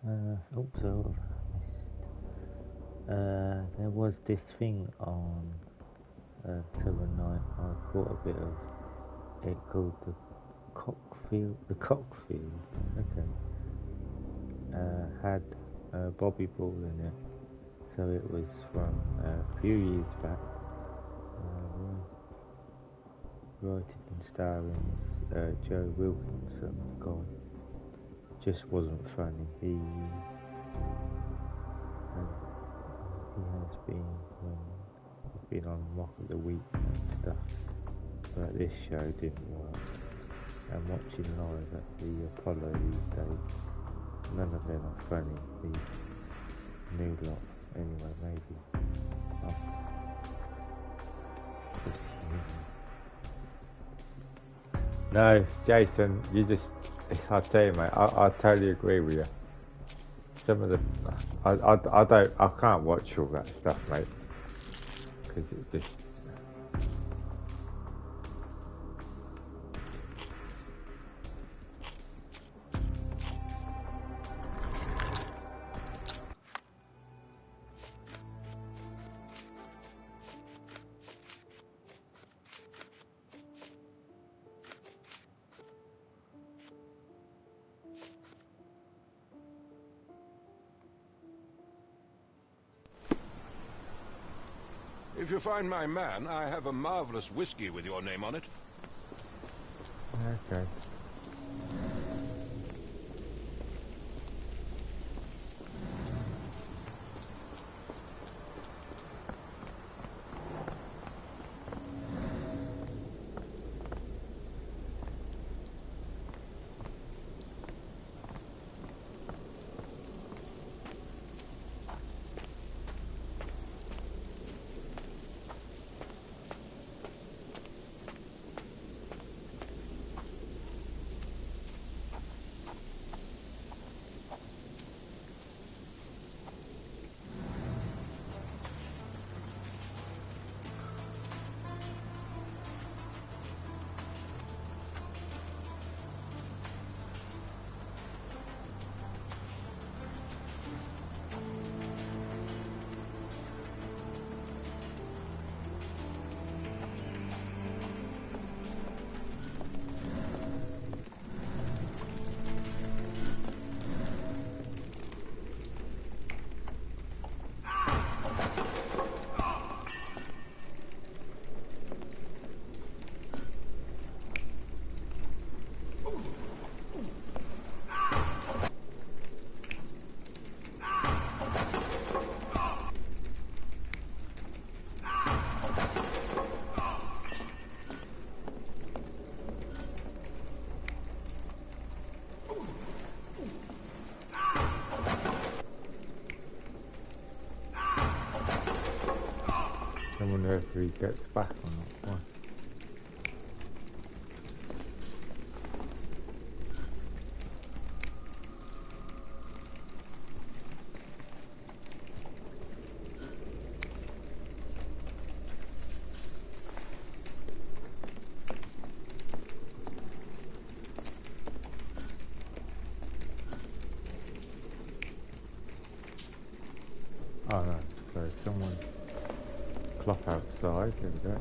Oops, I missed. There was this thing on 7-9. I caught a bit of it called the Cockfields. Okay. Had Bobby Ball in it, so it was from a few years back. Writing and starring Joe Wilkinson. God, just wasn't funny. He has been on Mock of the Week and stuff, but this show didn't work. And watching live at the Apollo these days, none of them are funny. The new lot, anyway, maybe. Oh. No, Jason, I tell you, mate, I totally agree with you. Some of the, I can't watch all that stuff, mate, because it just.
If you find my man, I have a marvelous whiskey with your name on it.
Okay. I wonder if he gets back or not. Why? Oh no, so someone clock outside, there we go.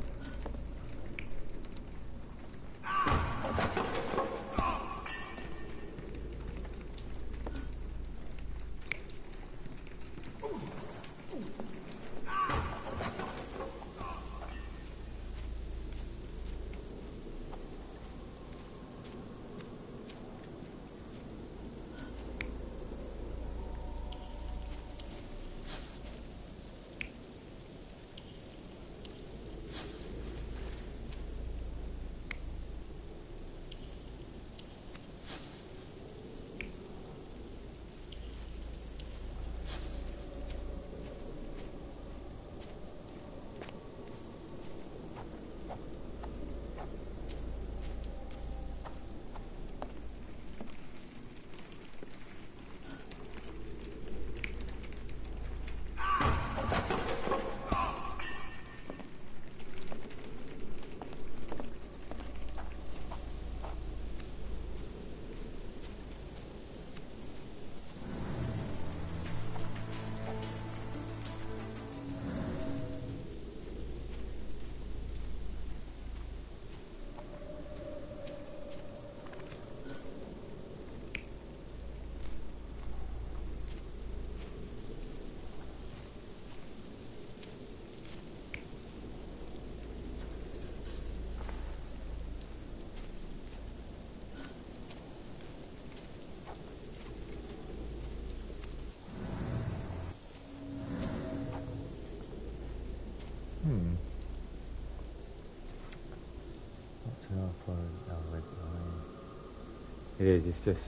It is, it's just...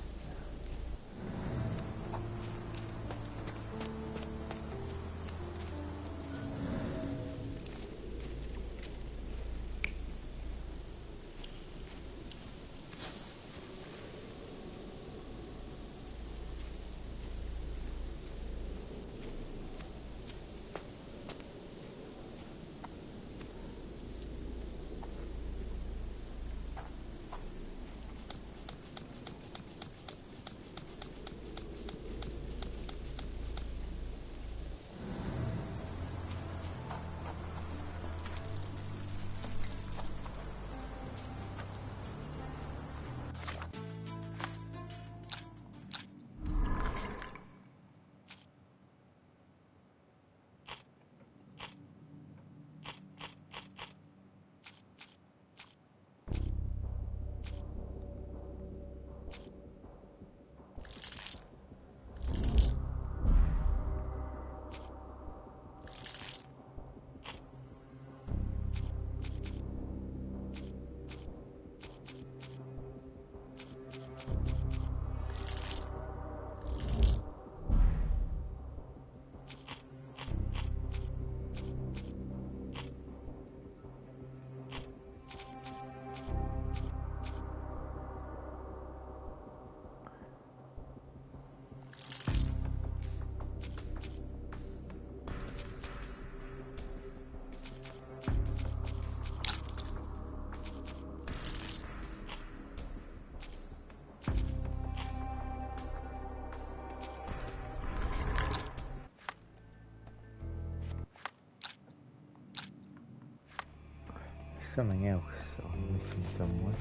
something else I'm missing somewhere.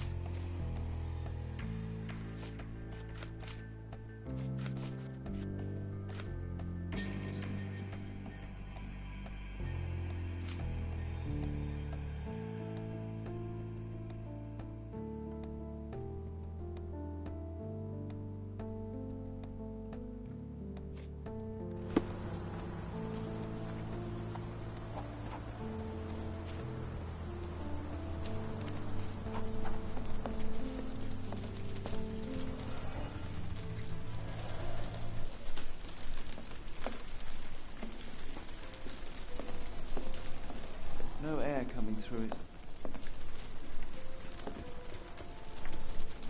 No air coming through it.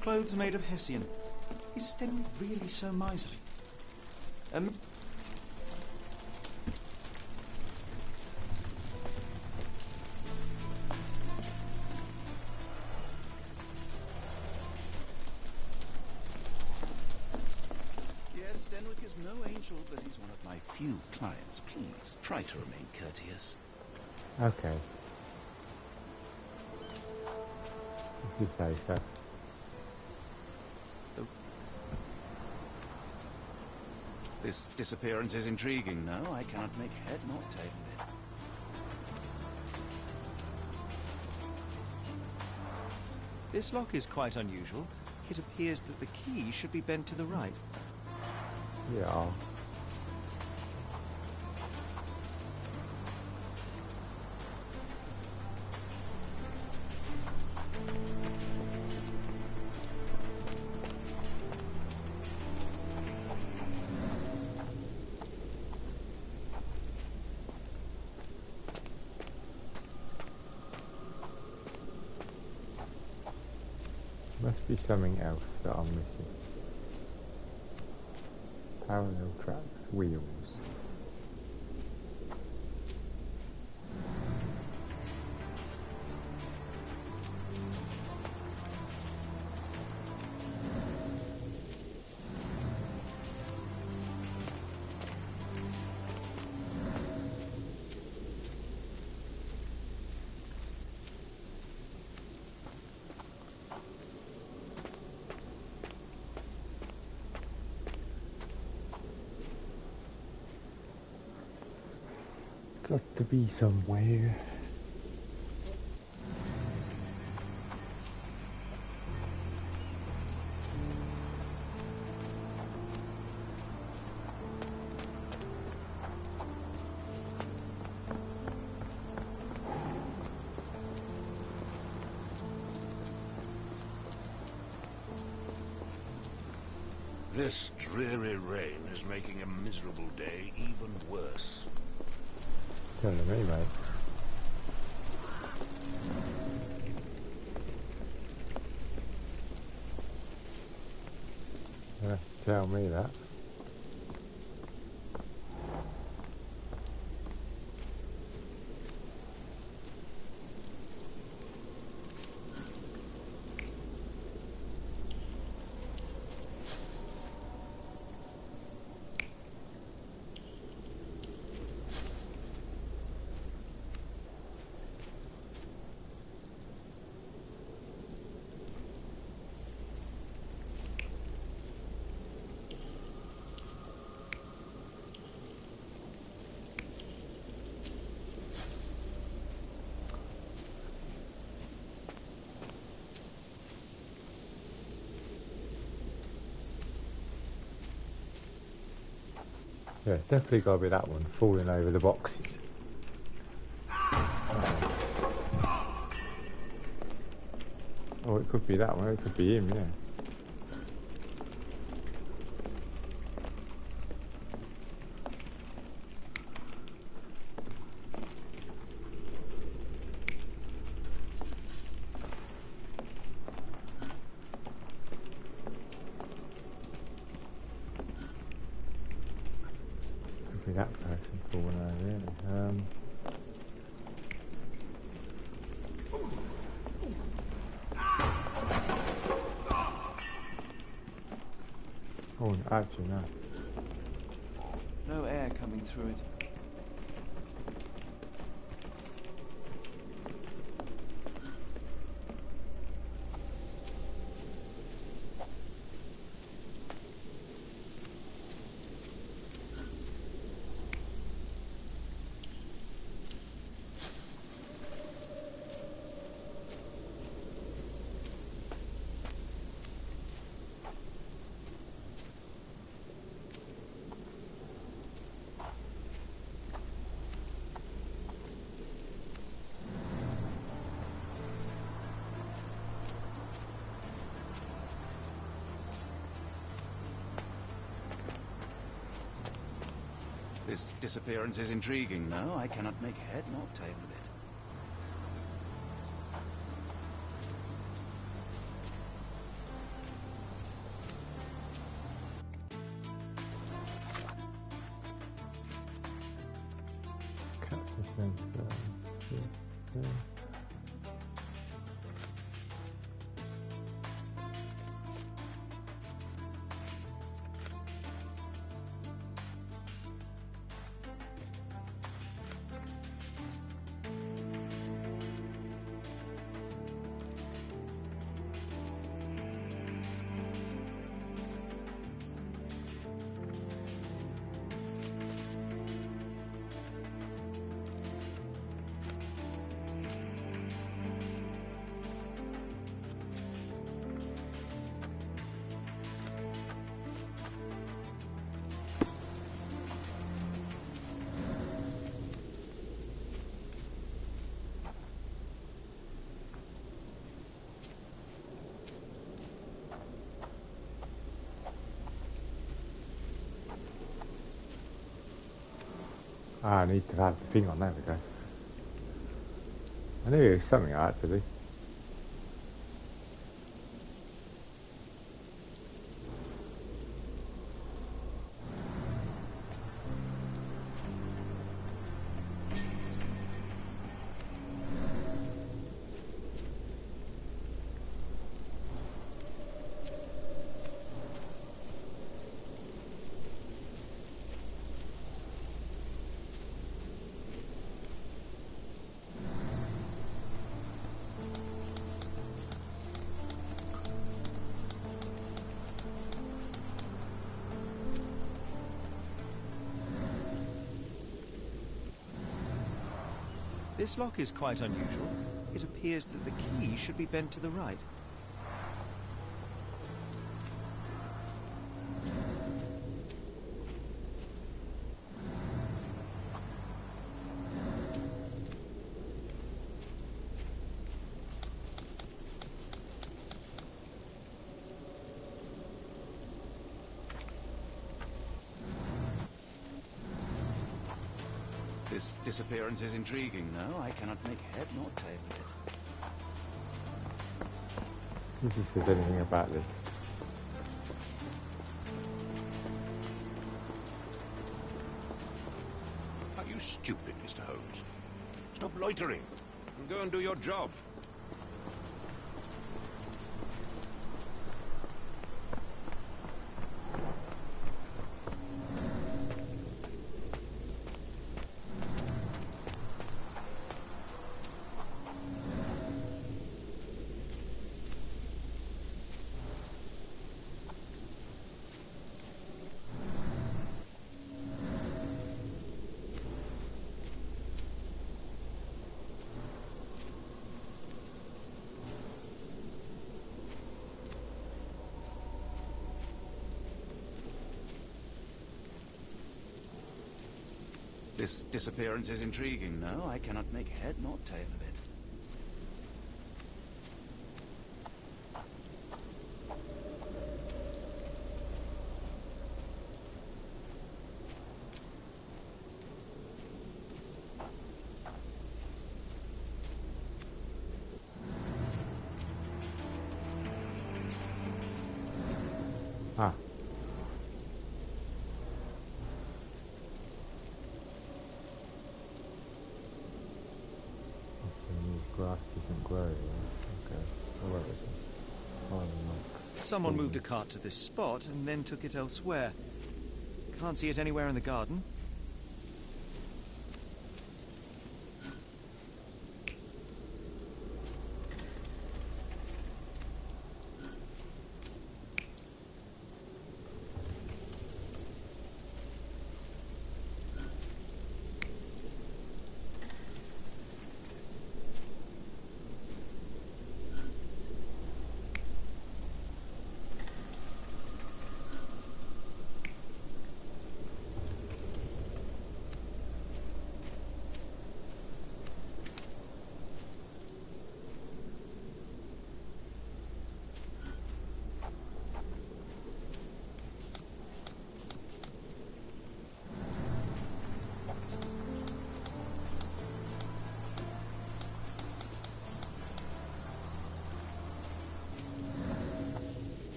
Clothes made of Hessian. Is Stenwick really so miserly?
Yes, Stenwick is no angel, but he's one of my few clients. Please, try to remain courteous.
Okay. If you say so.
This disappearance is intriguing, no? I cannot make head nor tail of it.
This lock is quite unusual. It appears that the key should be bent to the right.
Yeah. Must be something else that I'm missing. Parallel tracks, wheels. Got to be somewhere.
This dreary rain is making a miserable day even worse.
Telling me, mate. You have to tell me that. Yeah, it's definitely got to be that one, falling over the boxes. Oh, it could be that one, it could be him, yeah. Could be that person falling over, really. Oh, actually, no.
No air coming through it.
This disappearance is intriguing, no? I cannot make head nor tail of it.
Ah, I need to have the thing on, there we go. I knew it was something I had to do.
This lock is quite unusual. It appears that the key should be bent to the right.
This disappearance is intriguing, no? I cannot make head nor tail of it.
See if he says anything about this.
Are you stupid, Mr. Holmes? Stop loitering and go and do your job.
This disappearance is intriguing, no? I cannot make head nor tail of it.
Ah. Grass doesn't grow. Okay. Oh, where is it? Oh, no.
Someone moved a cart to this spot and then took it elsewhere. Can't see it anywhere in the garden.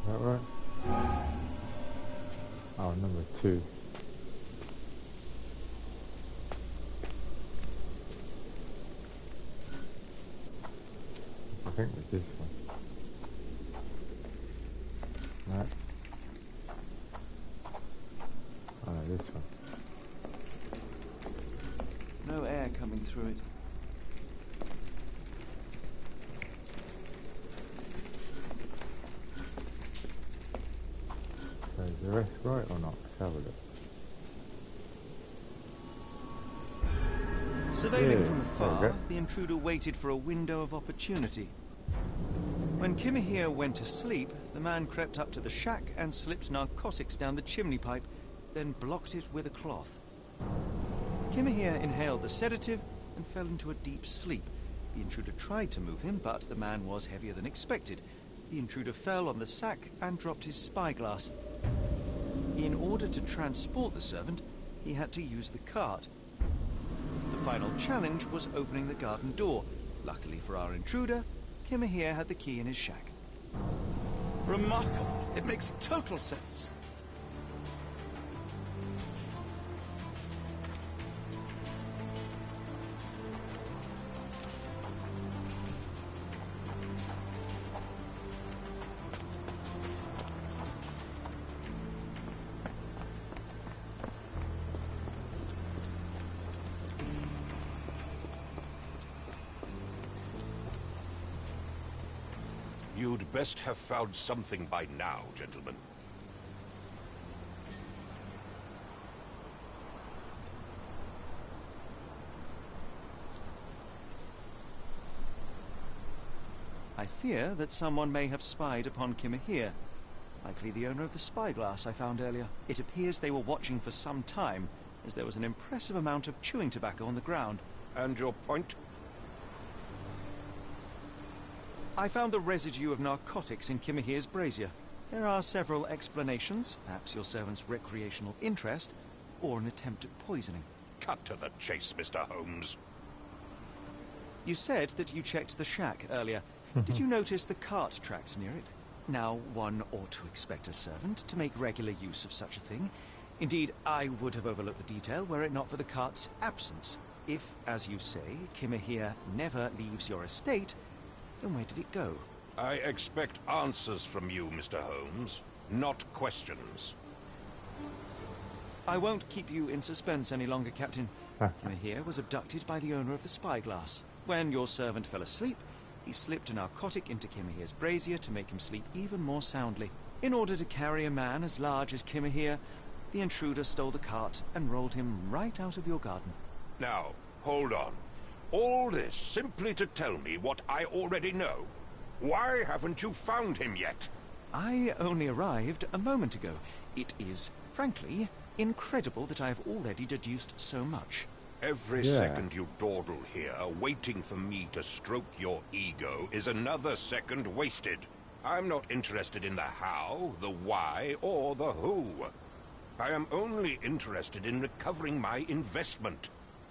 Is that right? Oh, number 2. I think it's this one. Right. Oh no, this one.
No air coming through it.
So is the rest right or not? Let's have a look.
Surveying
Yeah,
from
there
afar,
we go.
the intruder waited for a window of opportunity. When Kimahir went to sleep, the man crept up to the shack and slipped narcotics down the chimney pipe, then blocked it with a cloth. Kimahir inhaled the sedative and fell into a deep sleep. The intruder tried to move him, but the man was heavier than expected. The intruder fell on the sack and dropped his spyglass. In order to transport the servant, he had to use the cart. The final challenge was opening the garden door. Luckily for our intruder, Kimahir had the key in his shack.
Remarkable. It makes total sense.
best have found something by now, gentlemen.
I fear that someone may have spied upon Kimahir. Likely the owner of the spyglass I found earlier. It appears they were watching for some time, as there was an impressive amount of chewing tobacco on the ground.
And your point?
I found the residue of narcotics in Kimahir's brazier. There are several explanations, perhaps your servant's recreational interest, or an attempt at poisoning.
Cut to the chase, Mr. Holmes.
You said that you checked the shack earlier. Did you notice the cart tracks near it? Now, one ought to expect a servant to make regular use of such a thing. Indeed, I would have overlooked the detail were it not for the cart's absence. If, as you say, Kimahir never leaves your estate, then where did it go?
I expect answers from you, Mr. Holmes, not questions.
I won't keep you in suspense any longer, Captain. Kimahir was abducted by the owner of the spyglass. When your servant fell asleep, he slipped a narcotic into Kimahir's brazier to make him sleep even more soundly. In order to carry a man as large as Kimahir, the intruder stole the cart and rolled him right out of your garden.
Now, hold on. All this simply to tell me what I already know. Why haven't you found him yet?
I only arrived a moment ago. It is, frankly, incredible that I have already deduced so much.
Every second you dawdle here, waiting for me to stroke your ego, is another second wasted. I'm not interested in the how, the why, or the who. I am only interested in recovering my investment.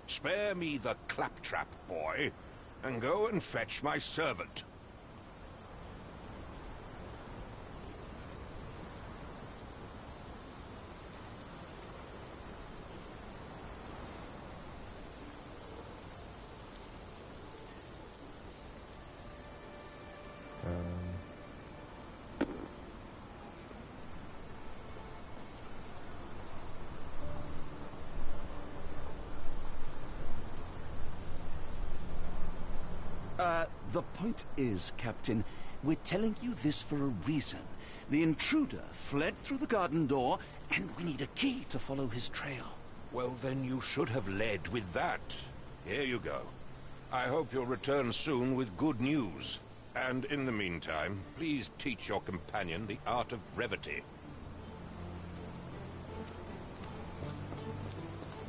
Spare me the claptrap, boy, and go and fetch my servant.
The point is, Captain, we're telling you this for a reason. The intruder fled through the garden door, and we need a key to follow his trail.
Well, then you should have led with that. Here you go. I hope you'll return soon with good news. And in the meantime, please teach your companion the art of brevity.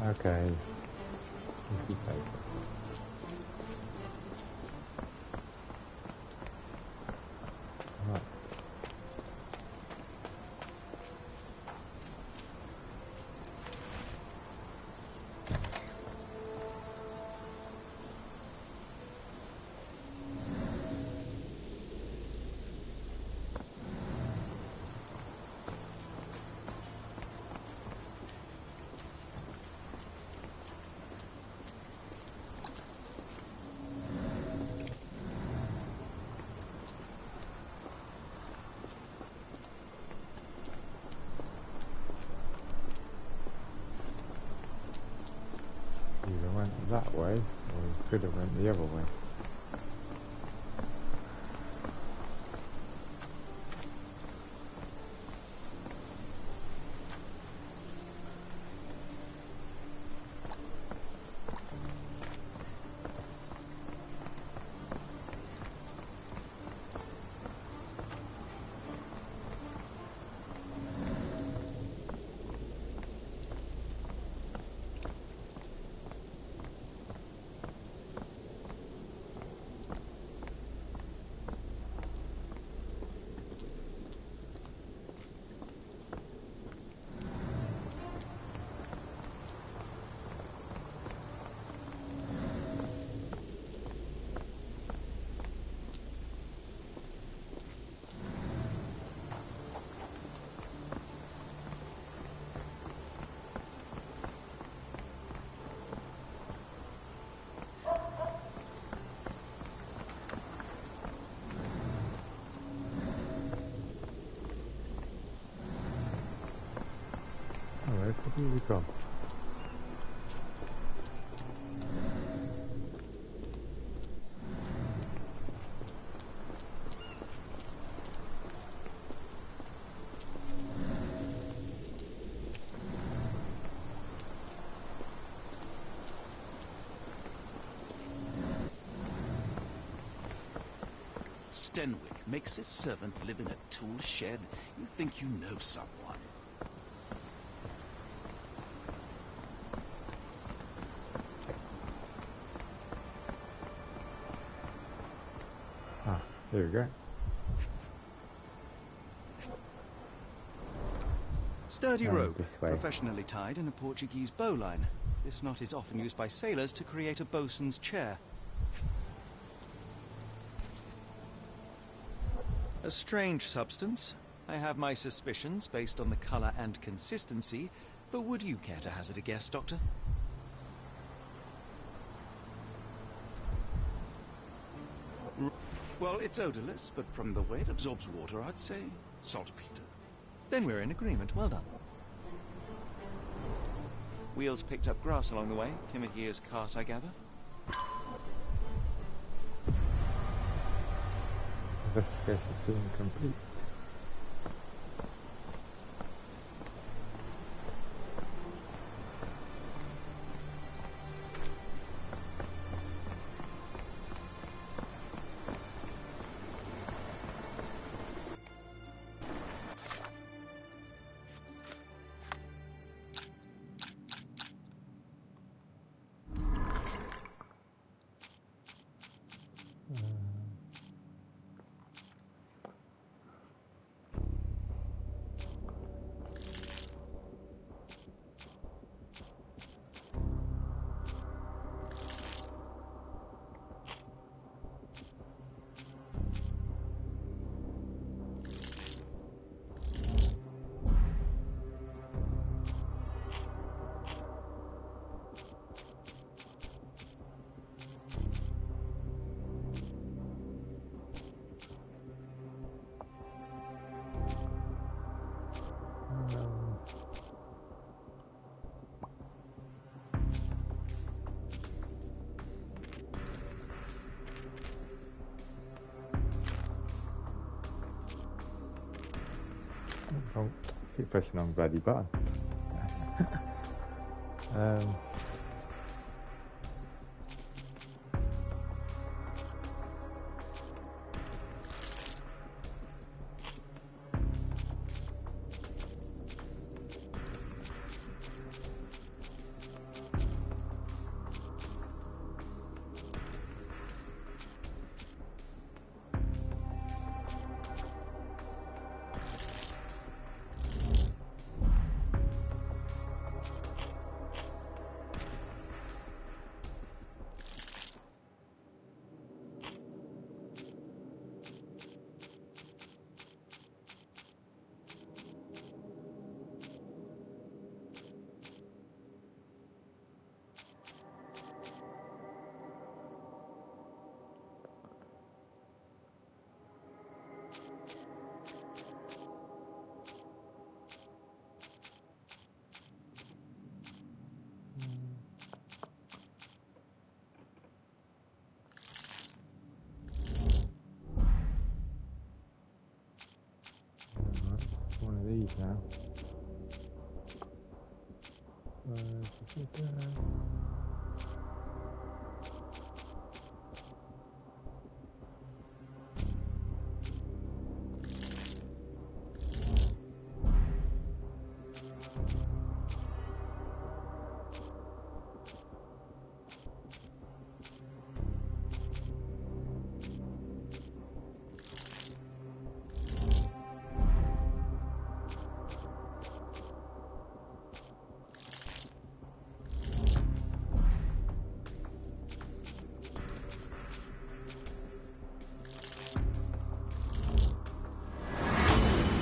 Okay. Easy paper. Right. Either went that way, or we could have went the other way. Where could we go?
Stenwick makes his servant live in a tool shed, you think you know someone.
Ah, there we go.
Sturdy
And
rope,
this way.
professionally tied in a Portuguese bowline. This knot is often used by sailors to create a bosun's chair. A strange substance. I have my suspicions based on the colour and consistency, but would you care to hazard a guess, Doctor?
Well, it's odorless, but from the way it absorbs water, I'd say saltpeter.
Then we're in agreement. Well done. Wheels picked up grass along the way. Kimahir's cart, I gather.
Investigation soon complete. Oh, keep pressing the wrong bloody button. One of these now.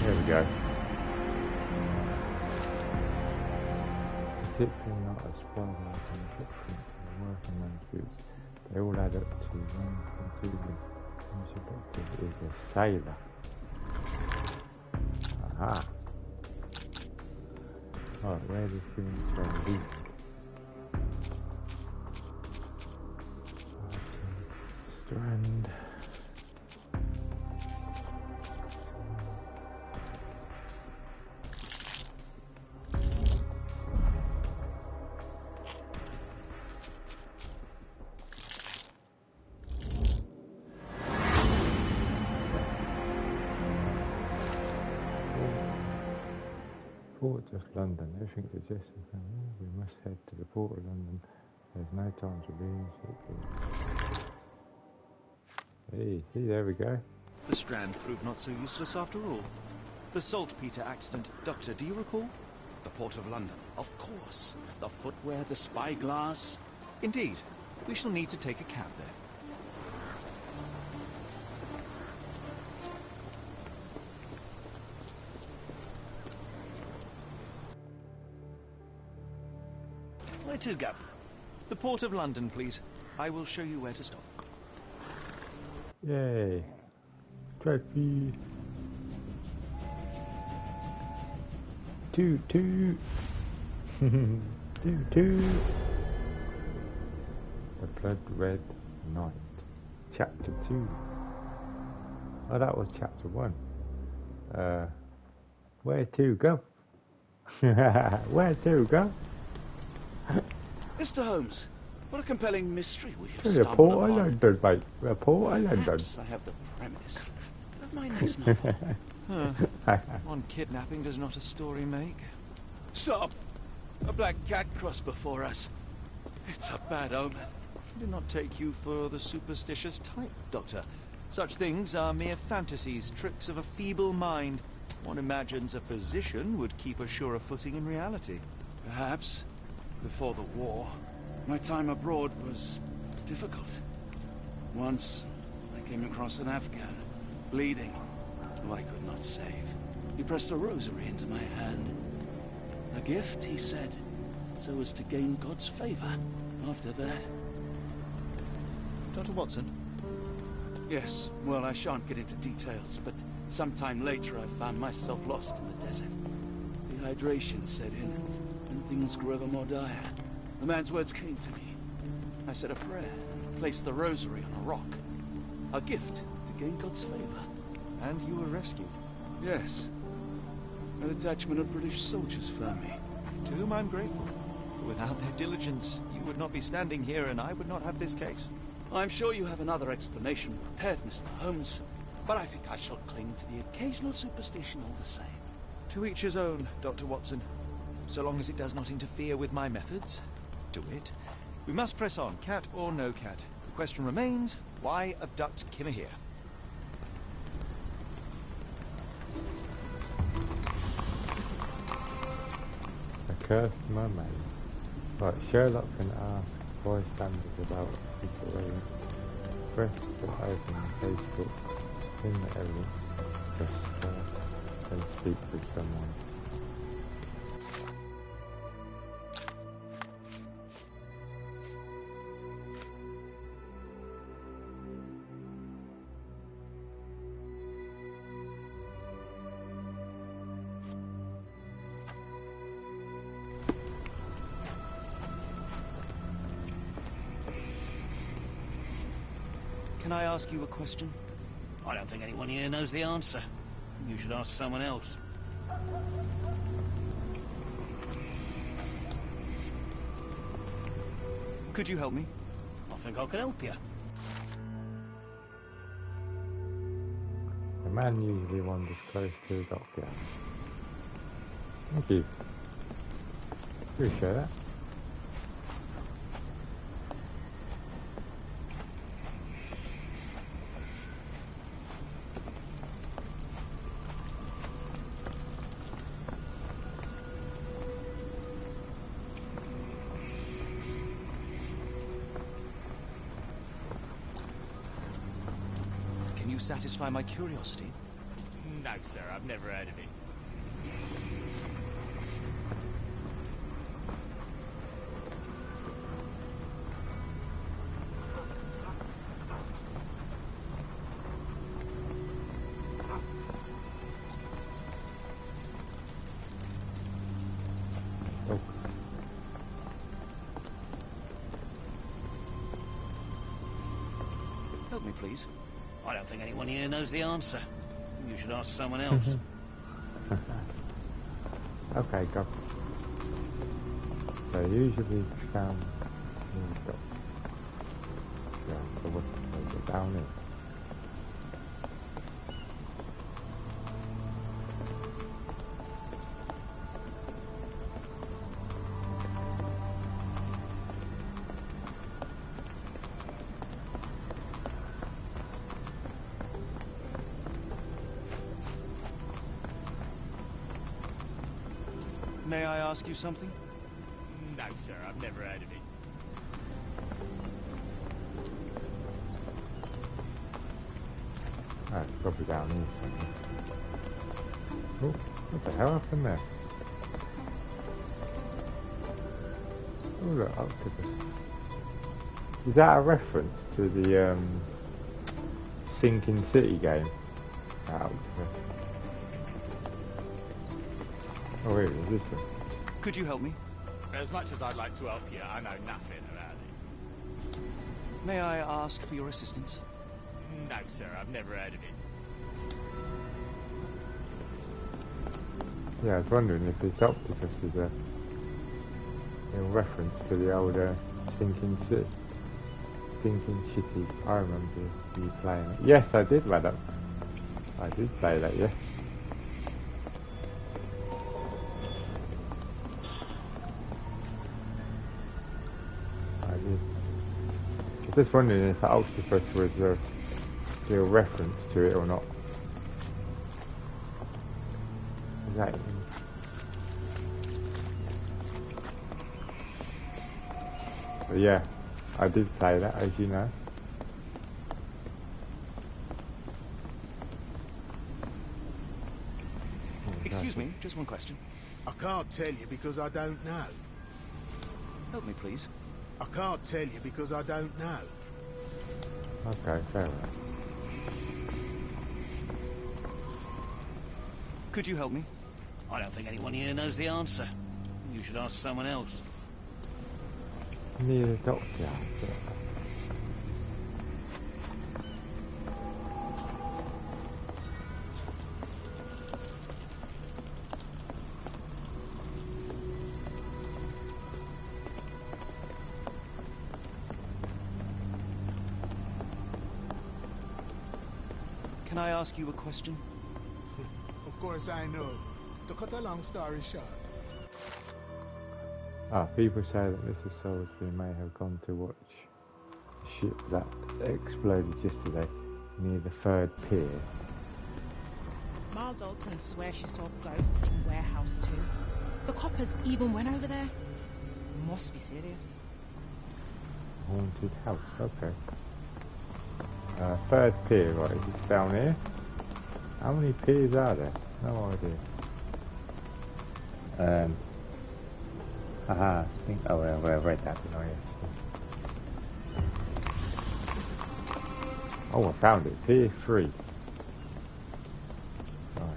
There we go. Particularly not as far as the footprints of the working man's boots. They all add up to one conclusion. Mr. Doctor is a sailor. Aha. Right, where does things lead? Strand. port of London. Everything suggests we must head to the port of London. There's no time to lose. Hey, see, there we go.
The Strand proved not so useless after all. The saltpeter accident. Doctor, do you recall?
The Port of London, of course. The footwear, the spyglass.
Indeed. We shall need to take a cab there.
Where to, Gav?
The Port of London, please. I will show you where to stop.
Yay. Trophy. Toot toot. Toot toot. The Blood Red Knight. Chapter 2. Oh, that was chapter 1. Where to go? Where to go?
Mr. Holmes, what a compelling mystery we have
To the
stumbled
Port of
upon.
London, mate. The Port of London.
Perhaps I have the premise of my next novel.
One kidnapping does not a story make.
Stop! A black cat crossed before us. It's a bad omen.
Do not take you for the superstitious type, Doctor. Such things are mere fantasies, tricks of a feeble mind. One imagines a physician would keep a surer footing in reality.
Perhaps. Before the war, my time abroad was difficult. Once, I came across an Afghan, bleeding, who I could not save. He pressed a rosary into my hand. A gift, he said, so as to gain God's favor. After that...
Dr. Watson?
Yes, well, I shan't get into details, but sometime later I found myself lost in the desert. Dehydration set in, and things grew ever more dire. The man's words came to me. I said a prayer and placed the rosary on a rock. A gift to gain God's favor.
And you were rescued.
Yes. A detachment of British soldiers found me.
To whom I'm grateful. Without their diligence, you would not be standing here and I would not have this case.
I'm sure you have another explanation prepared, Mr. Holmes, but I think I shall cling to the occasional superstition all the same.
To each his own, Dr. Watson. So long as it does not interfere with my methods, do it. We must press on, cat or no cat. The question remains, why abduct Kimahir?
A cursed mermaid. Right, Sherlock can ask bystanders about people wearing. Press to open Facebook. In the evidence. Press start and speak with someone.
Can I ask you a question?
I don't think anyone here knows the answer. You should ask someone else.
Could you help me?
I think I can help you.
The man usually wanders close to the dockyard. Thank you. Appreciate that.
Can you satisfy my curiosity?
No, sir, I've never heard of it.
Oh.
Help me, please.
I don't think anyone here knows the answer. You should ask someone else.
Okay, go. So usually found in the dock. Yeah, so what's it down there?
May I ask you something?
No, sir, I've never heard of it.
Oh, it's probably down here somewhere. Oh, what the hell happened there? Oh, look, octopus. Is that a reference to the Sinking City game? That octopus. Oh, wait, is this one?
Could you help me?
As much as I'd like to help you, I know nothing about this.
May I ask for your assistance?
No, sir, I've never heard of it.
Yeah, I was wondering if this octopus is a reference to the old Sinking City. Sinking City. I remember you playing it. Yes, I did, madam. I did play that, yes. I did. I was just wondering if the octopus was a real reference to it or not. Exactly. But yeah, I did play that, as you know.
Excuse me, just one question.
I can't tell you because I don't know.
Help me, please.
I can't tell you because I don't know.
Okay, fair enough.
Could you help me?
I don't think anyone here knows the answer. You should ask someone else.
Near the doctor.
Can I ask you a question?
Of course I know. To cut a long story short.
People say that Mrs. Salisbury may have gone to watch the ship that exploded yesterday near the third pier.
Ma Dalton swears she saw ghosts in Warehouse 2. The coppers even went over there. Must be serious.
Haunted house, okay. Third pier, right, is it down here? How many piers are there? No idea. I think, I read that, didn't I? Oh, I found it. Pier 3. Right.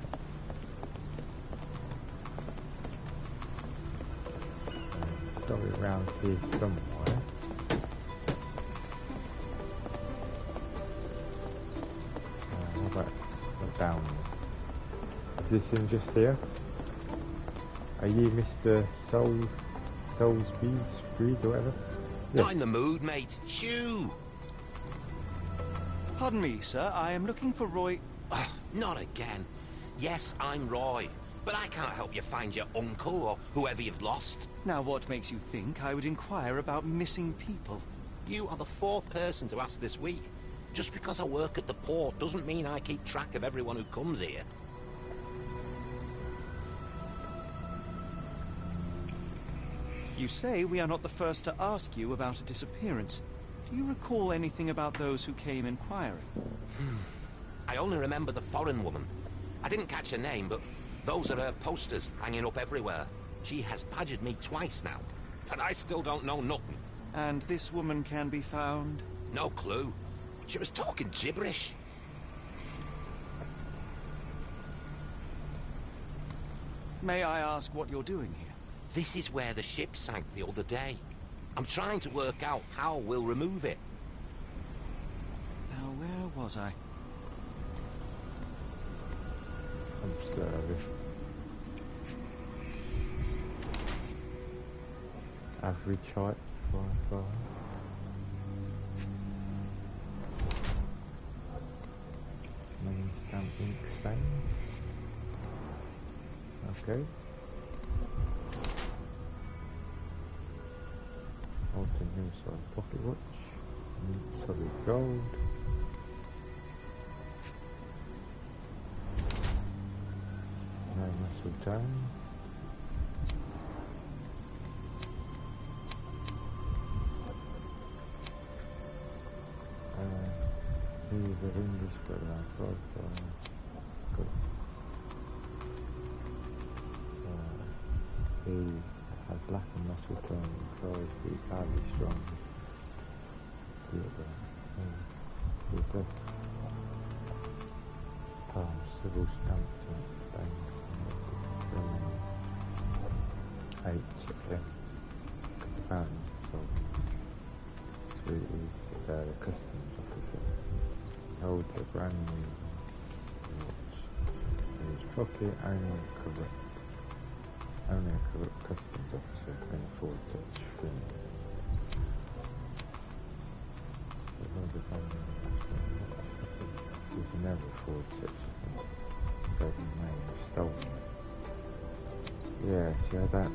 Got it around here somewhere. How about down there? Is this him just here? Are you Mr. Soulsby or whatever?
Not in the mood, mate. Shoo!
Pardon me, sir. I am looking for Roy...
Oh, not again. Yes, I'm Roy. But I can't help you find your uncle or whoever you've lost.
Now, what makes you think I would inquire about missing people?
You are the fourth person to ask this week. Just because I work at the port doesn't mean I keep track of everyone who comes here.
You say we are not the first to ask you about a disappearance. Do you recall anything about those who came inquiring?
I only remember the foreign woman. I didn't catch her name, but those are her posters hanging up everywhere. She has badgered me twice now, and I still don't know nothing.
And this woman can be found?
No clue. She was talking gibberish.
May I ask what you're doing here?
This is where the ship sank the other day. I'm trying to work out how we'll remove it.
Now, where was I?
Observe. Average height, 5'5". Main stamping stain. Okay. Alton Hillside pocket watch. Solid gold. No muscle tone. He's an English brother, I thought. Good. He has lack of muscle tone because he's hardly strong. He does civil stamps and stains from HM pounds, so he is the customs officer. He holds a brand new watch in his pocket. Only a corrupt customs officer can afford such things. You can never afford such a thing. So he may have stolen it. Yeah, see, I don't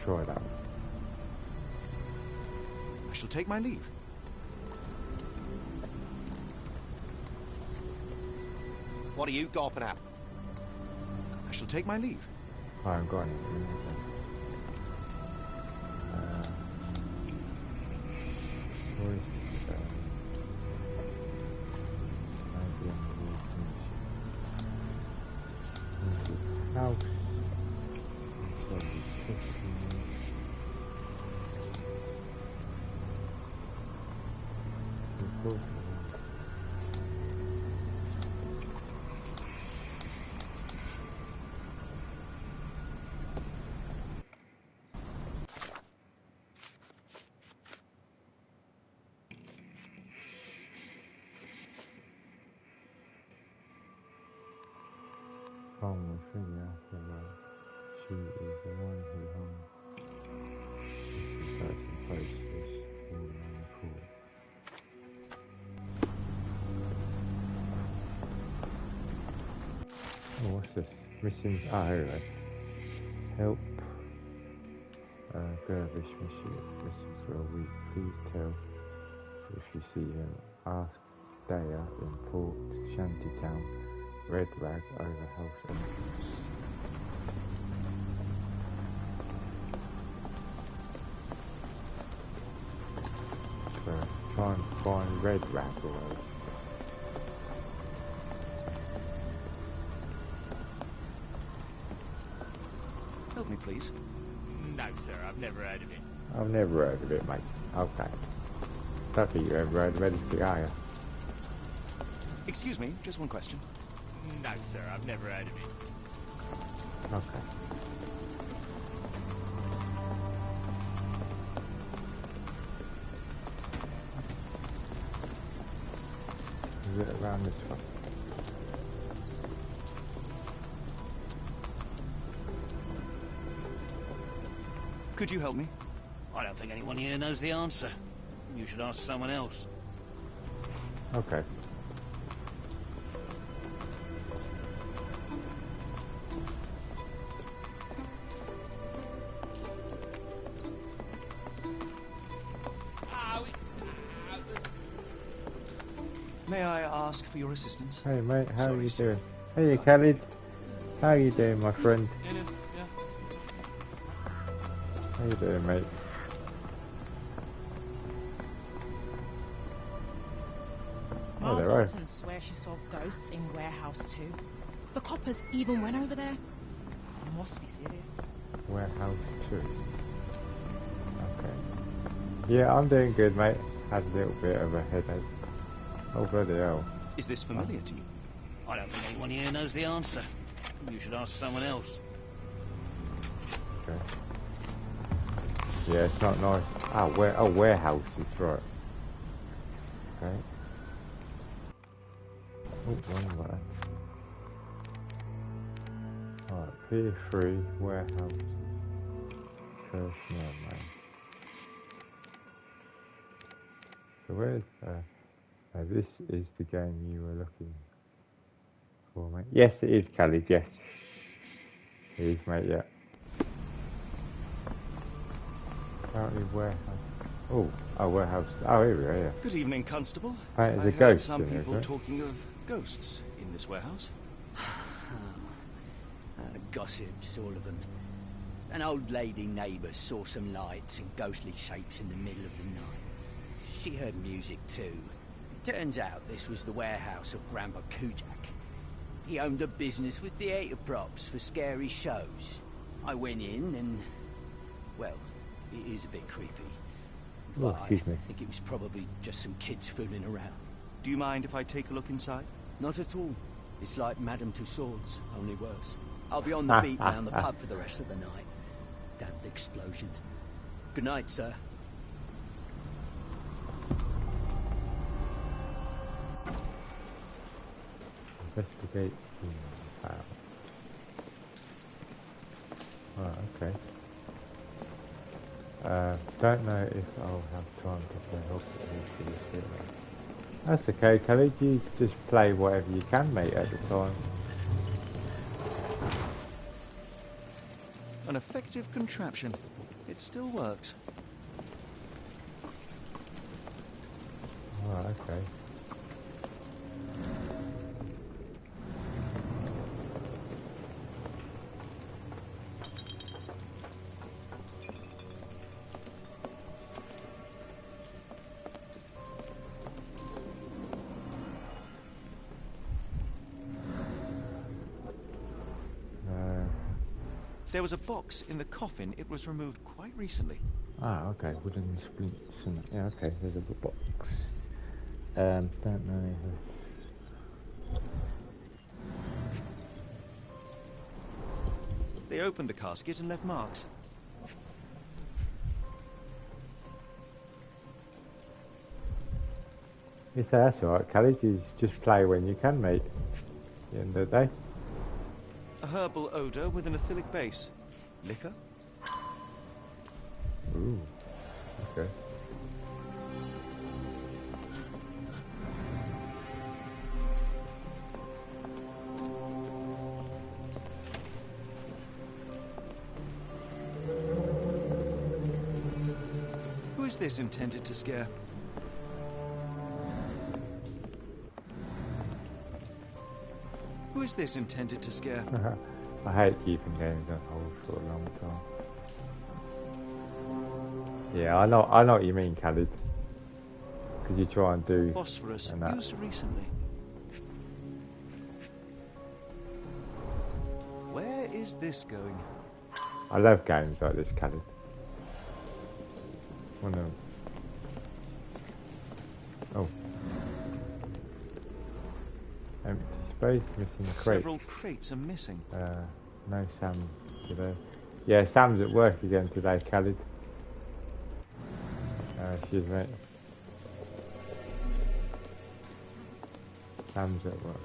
try that one.
I shall take my leave.
What are you gawping at?
I shall take my leave.
I haven't got anything. Where is it? Maybe on the house. So the kitchen. Will figure out that she is the one who hung the certain places in the court. Oh, what's this? Missing. Ah, here we go. Help. Dervish missing for a week. Please tell if you see him. Ask Daya in Port Shantytown. Red rag over house entrance. So try and find red rag away.
Help me, please.
No, sir, I've never heard of it.
I've never heard of it, mate. Okay. Don't think you ever heard of anything, are you?
Excuse me, just one question.
No, sir, I've never heard of it.
Okay. Is it around this one?
Could you help me?
I don't think anyone here knows the answer. You should ask someone else.
Okay.
May I ask for your assistance?
Hey mate, how are you
sir.
doing? Hey Khalid, how are you doing, my friend?
Yeah.
How you doing, mate?
Ma
there are.
Dalton swears she saw ghosts in Warehouse 2. The coppers even went over there. Must be serious.
Warehouse 2. Okay. Yeah, I'm doing good, mate. Had a little bit of a headache. Oh, bloody hell.
Is this familiar to you?
I don't think anyone here knows the answer. You should ask someone else.
Okay. Yeah, it's not nice. Warehouse is right. Okay. Oh, wrong way. Alright, Pier 3, warehouse. Personnel, mate. So where's this is the game you were looking for, mate. Yes, it is, Khalid, yes. It is, mate, yeah. Apparently warehouse. Oh, warehouse. Oh, here we are, yeah.
Good evening, Constable.
There's
I
a
heard
ghost
some
in there,
people
right?
talking of ghosts in this warehouse.
Gossip, all of them. An old lady neighbour saw some lights and ghostly shapes in the middle of the night. She heard music too. Turns out this was the warehouse of Grandpa Kujak. He owned a business with theatre props for scary shows. I went in and... well, it is a bit creepy.
Oh,
But
excuse me.
I think it was probably just some kids fooling around.
Do you mind if I take a look inside?
Not at all. It's like Madame Tussauds, only worse. I'll be on the beat round the pub for the rest of the night. Damned explosion. Good night, sir.
Investigate the file. Right, okay. Don't know if I'll have time to play hospital for this bit. That's okay, Kelly. You just play whatever you can, mate, at the time.
An effective contraption. It still works.
Right, okay.
There was a box in the coffin. It was removed quite recently.
Ah, okay. Wooden splints and yeah, okay. There's a box. Don't know.
They opened the casket and left marks.
Yes, that's alright, Kelly. You just play when you can, mate. At the end of the day.
A herbal odour with an acylic base. Liquor?
Ooh. Okay.
Who is this intended to scare? Who is this intended to scare?
I hate keeping games on hold for a long time. Yeah, I know what you mean, Khalid. Because you try and do
phosphorus
and that.
used recently. Where is this going?
I love games like this, Khalid. Oh no. Oh. Empty space, missing crates.
Several crates are missing.
No Sam today. Yeah, Sam's at work again today, Khalid. Excuse me. Sam's at work.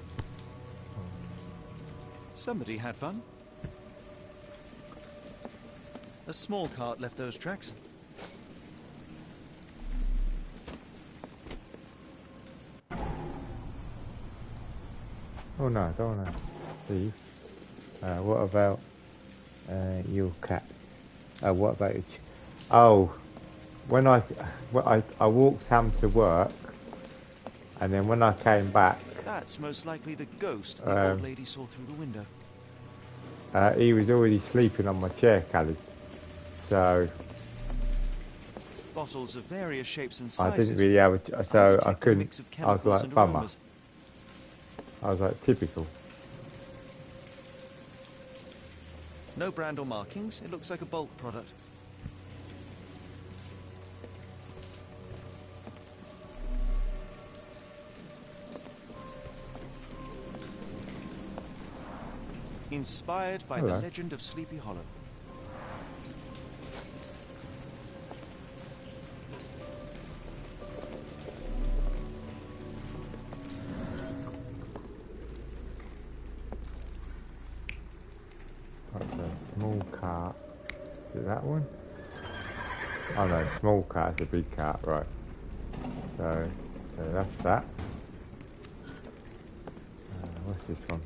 Somebody had fun. A small cart left those tracks.
Oh no, I don't want to leave. What about your cat? What about your oh, when I walked Sam to work, and then when I came back,
That's most likely the ghost the old lady saw through the window.
he was already sleeping on my chair, Khalid. So
Bottles of various shapes and
I
sizes.
didn't really have a, so I couldn't.
Mix of
I was
chemicals
like
and
bummer.
aromas.
I was like typical.
No brand or markings. It looks like a bulk product. Inspired by
Hello.
the legend of Sleepy Hollow.
That's a small cart. Is it that one? Oh no, small cart is a big cart, right. So that's that. What's this one?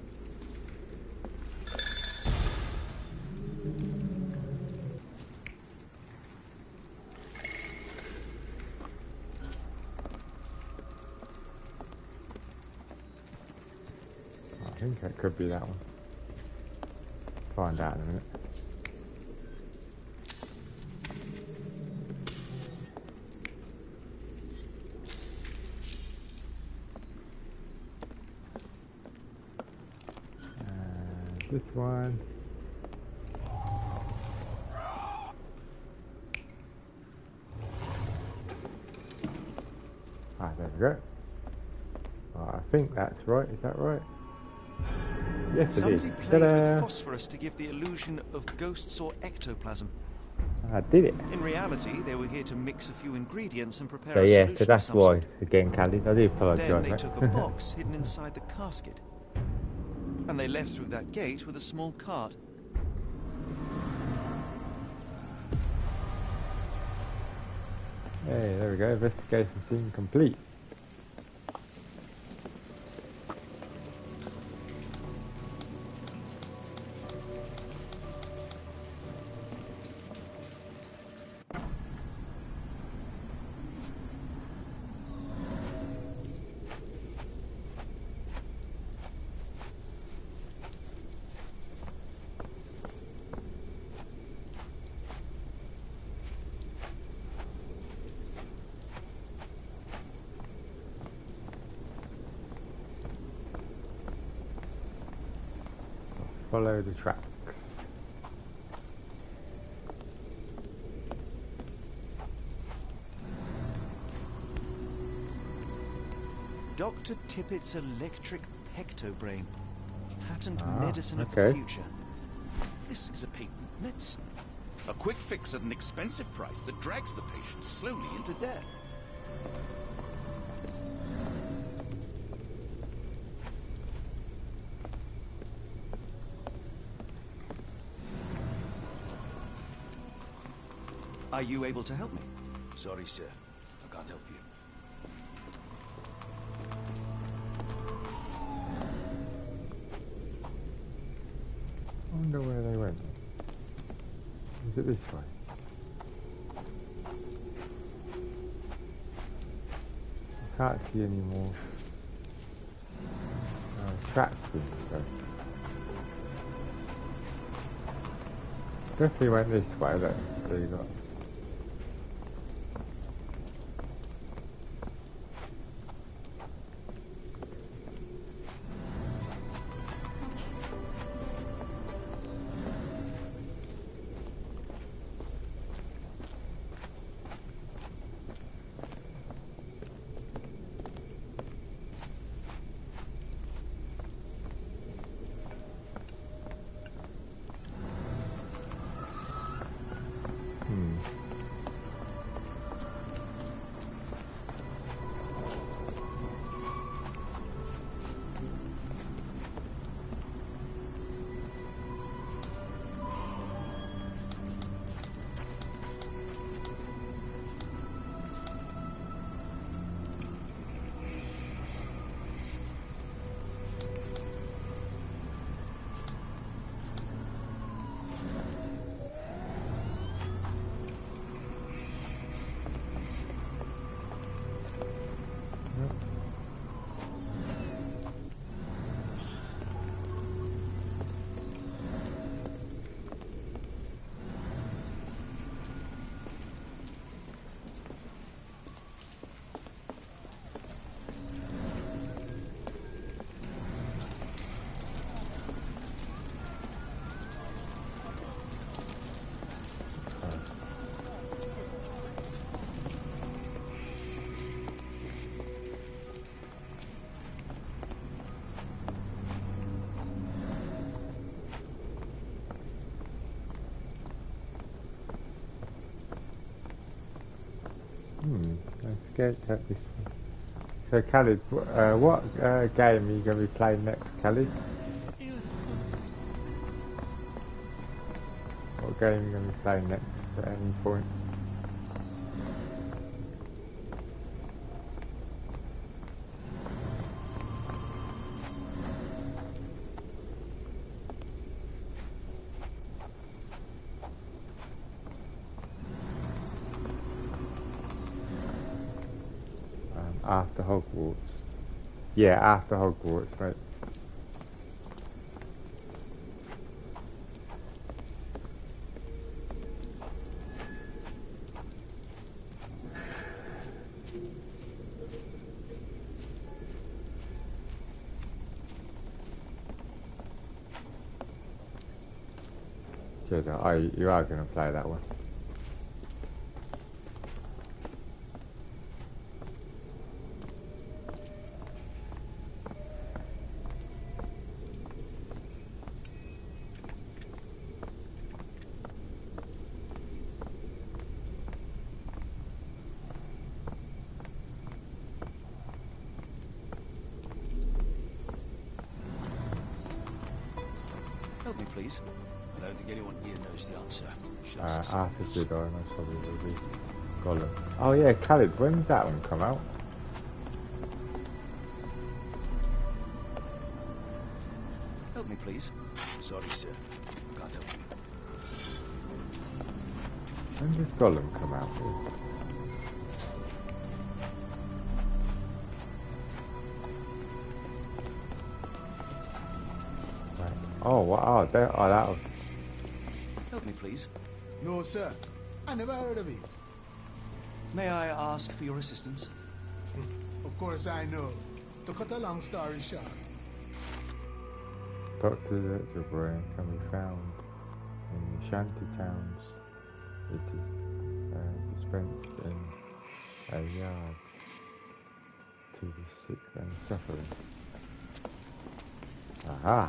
think it could be that one. Find out in a minute. This one. Ah, there we go. I think that's right. Is that right? Yes, it is.
Somebody played with phosphorus to give the illusion of ghosts or ectoplasm.
I did it.
In reality, they were here to mix a few ingredients and prepare
So
a
yeah,
solution
so that's
of some
why.
sort.
Again, Khalid, I do apologise.
Then they
mate.
took a box hidden inside the casket. And they left through that gate with a small cart.
Hey, there we go. Investigation scene complete. Follow the tracks.
Dr. Tippett's electric pectobrain. Patent medicine of
okay.
the future.
This is a patent medicine. A quick fix at an expensive price that drags the patient slowly into death.
Are you able to help me?
Sorry, sir. I can't help you.
I wonder where they went. Is it this way? I can't see any more tracks in this. Definitely went this way, look. So you got. Let's get at this one. So Khalid, what game are you going to be playing next, Khalid? What game are you going to be playing next at any point? After Hogwarts. Yeah, after Hogwarts, mate. Good. Oh, you are going to play that one.
Help me, please. I don't think anyone here knows the answer.
Arthur did, I know probably will be Gollum. Oh yeah, Khalid, when did that one come out?
Help me, please. Sorry, sir. Can't help you.
When did Gollum come out? Right. Oh, what? Oh, that was...
Help me, please.
No, sir. I never heard of it.
May I ask for your assistance?
Of course I know. To cut a long story short.
Doctors at your brain can be found in the shanty towns. It is dispensed in a yard to the sick and suffering. Aha!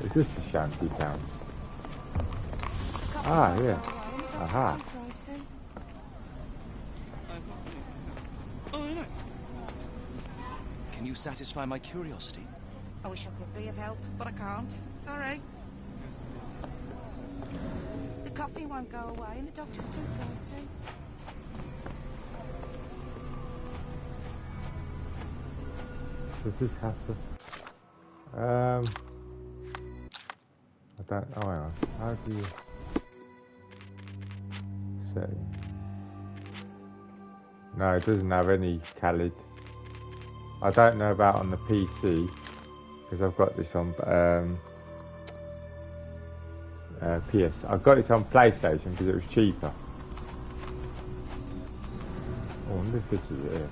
Is this the shanty town? Ah, yeah. Aha.
Can you satisfy my curiosity?
I wish I could be of help, but I can't. Sorry. The coffee won't go away and the doctor's too pricey.
Does this have to... I don't... Oh, hang on. How do you... Settings? No, it doesn't have any Khalid. I don't know about on the PC, because I've got this on PS. I've got it on PlayStation because it was cheaper. Oh, I wonder if this is it.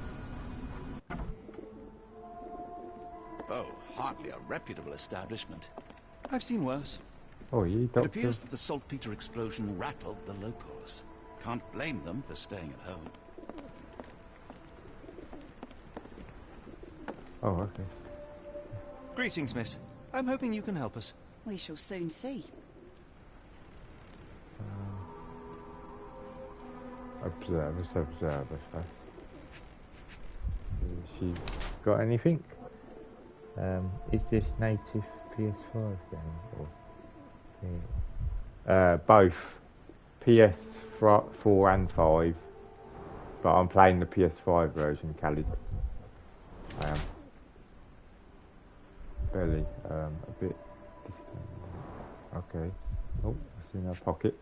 Oh, hardly a reputable establishment.
I've seen worse.
Oh, you
It
doctor.
appears that the saltpeter explosion rattled the locals. Can't blame them for staying at home.
Oh, okay.
Greetings, miss. I'm hoping you can help us.
We shall soon see.
Observe us first. She got anything? Is this native PS5 game? Or, both. PS4 and 5. But I'm playing the PS5 version, Khalid. I am. Barely, a bit distant. Okay. Oh, what's in her pocket?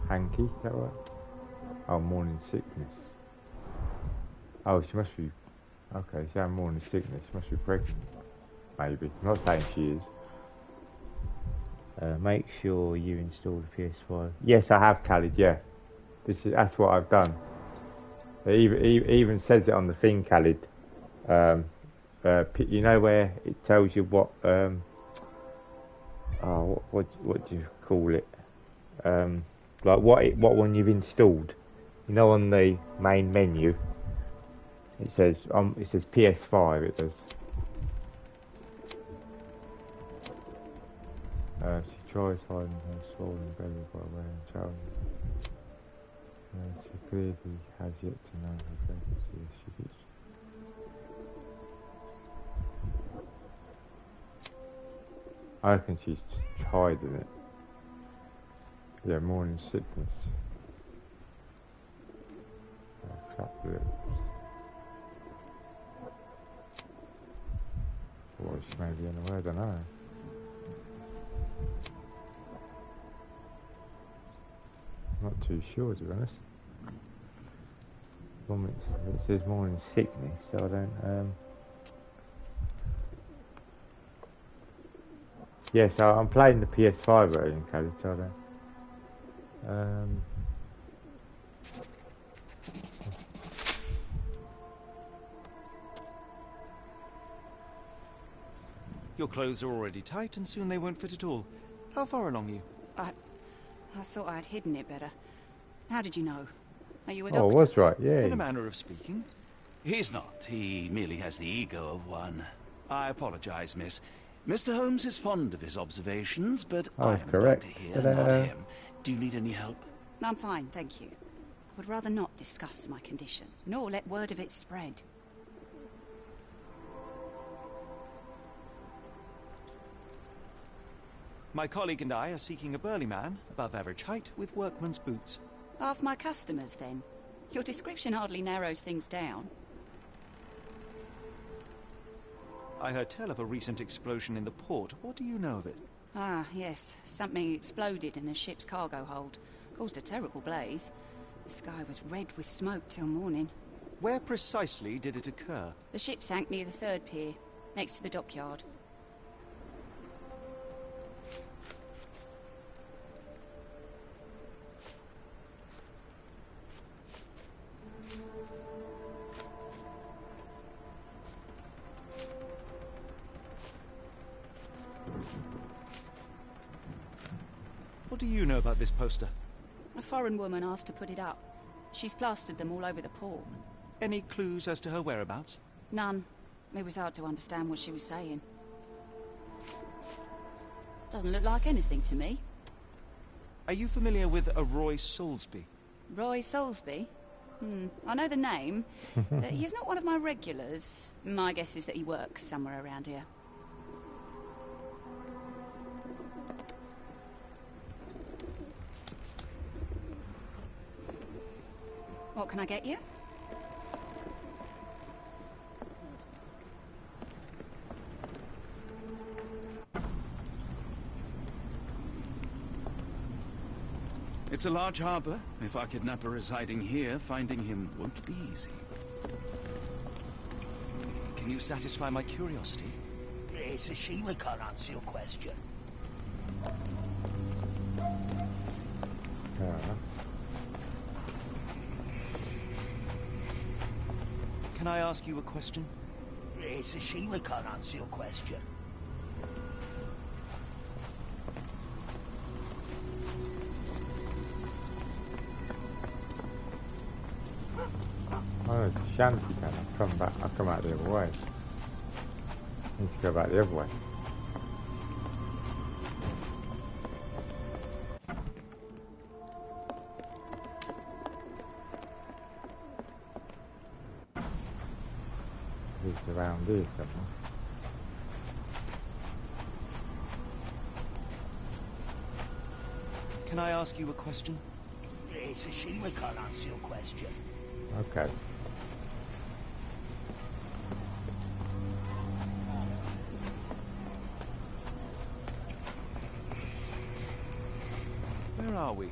Hanky, is that right? Oh, morning sickness. Oh, she must be... Okay, she's having morning sickness. She must be pregnant. Maybe. I'm not saying she is. Make sure you install the PS5. Yes, I have, Khalid, yeah. That's what I've done. It even says it on the thing, Khalid. You know where it tells you what what do you call it? Like what one you've installed. You know, on the main menu, it says PS5. It does. She tries hiding her swollen belly by wearing trousers. She clearly has yet to know her pregnancy. She gets... I reckon she's hiding it. Yeah, morning sickness. Chapped lips. Or she may be unaware, I don't know. Not too sure, to be honest. It says morning sickness, so I don't... Yeah, so I'm playing the PS5 version, Kelly, so I don't...
Your clothes are already tight, and soon they won't fit at all. How far along are you?
I thought I'd hidden it better. How did you know? Are you a
Oh,
doctor?
was right, yeah.
In a manner of speaking.
He's not. He merely has the ego of one. I apologize, miss. Mr. Holmes is fond of his observations, but
Oh,
I
that's
am
correct.
a doctor here,
Ta-da.
not him. Do you need any help?
I'm fine, thank you. Would rather not discuss my condition, nor let word of it spread.
My colleague and I are seeking a burly man, above average height, with workman's boots.
Half my customers, then. Your description hardly narrows things down.
I heard tell of a recent explosion in the port. What do you know of it?
Ah, yes. Something exploded in a ship's cargo hold. Caused a terrible blaze. The sky was red with smoke till morning.
Where precisely did it occur?
The ship sank near the third pier, next to the dockyard.
What do you know about this poster?
A foreign woman asked to put it up. She's plastered them all over the port.
Any clues as to her whereabouts?
None. It was hard to understand what she was saying. Doesn't look like anything to me.
Are you familiar with a Roy Soulsby?
Roy Soulsby? I know the name. He's not one of my regulars. My guess is that he works somewhere around here. What can I get you?
It's a large harbour. If our kidnapper is hiding here, finding him won't be easy.
Can you satisfy my curiosity?
It's a shame we can't answer your question.
Can I ask you a question?
It's a shame we can't answer your question.
Oh, it's a shanty town. I'll come out the other way. Need to go back the other way. It's around here somewhere.
Can I ask you a question?
It's a shame we can't answer your question.
Okay.
Where are we?